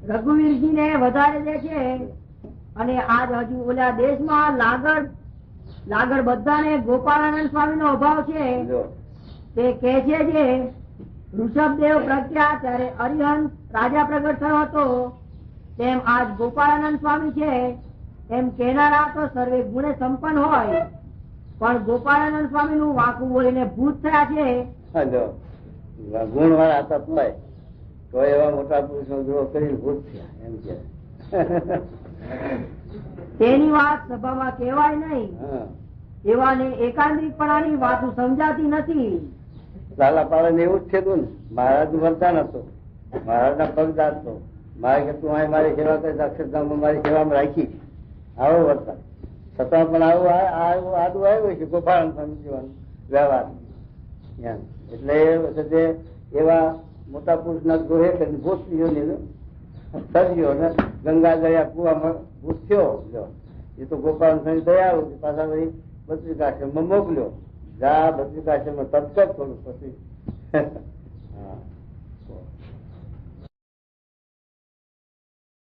રઘુવીરજી ને વધારે દે છે. અને આજ હજુ ઓલા દેશમાં લાગડ બધાને ગોપાળાનંદ સ્વામી નો અભાવ છે. તે કે છે જે ઋષભદેવ પ્રજ્ઞા ત્યારે અરિહંત રાજા પ્રગટ થયો હતો, તેમ આજ ગોપાળાનંદ સ્વામી છે. એમ કહેનારા તો સર્વે ગુણે સંપન્ન હોય, પણ ગોપાળાનંદ સ્વામી નું વાંકું બોલીને ભૂત થયા છે. ગુણ વાળા હતા તો એવા મોટા પુરુષ નો દ્રોહ કરીને ભૂત થયા એમ કે તેની વાત સભામાં કહેવાય નહીં. એવાને એકાંતિકપણાની વાતો સમજાતી નથી. લાલા પાડે એવું જ છે તું ને. મહારાજ નું વરદાન હતું, મહારાજ ના પગ દાંતો મારે કે તું અહીં મારી સેવા કરી અક્ષરધામમાં મારી સેવામાં રાખી, આવો વરદાન. છતાં પણ આવું આદું આવ્યું છે ગોપાલ સ્વામી જીવન વ્યવહાર. એટલે એ વખતે એવા મોટા પુરુષ ના ગ્રોહે કરીને ભૂત સર્જ્યો ને ગંગા દરિયા કુવામાં ભૂત થયો. એ તો ગોપાલ સ્વામી દયા પાછા બદ્રિકાશ્રમમાં મોકલ્યો. જા બદ્રિકાશ્રમમાં તત્કાળ થોડું પછી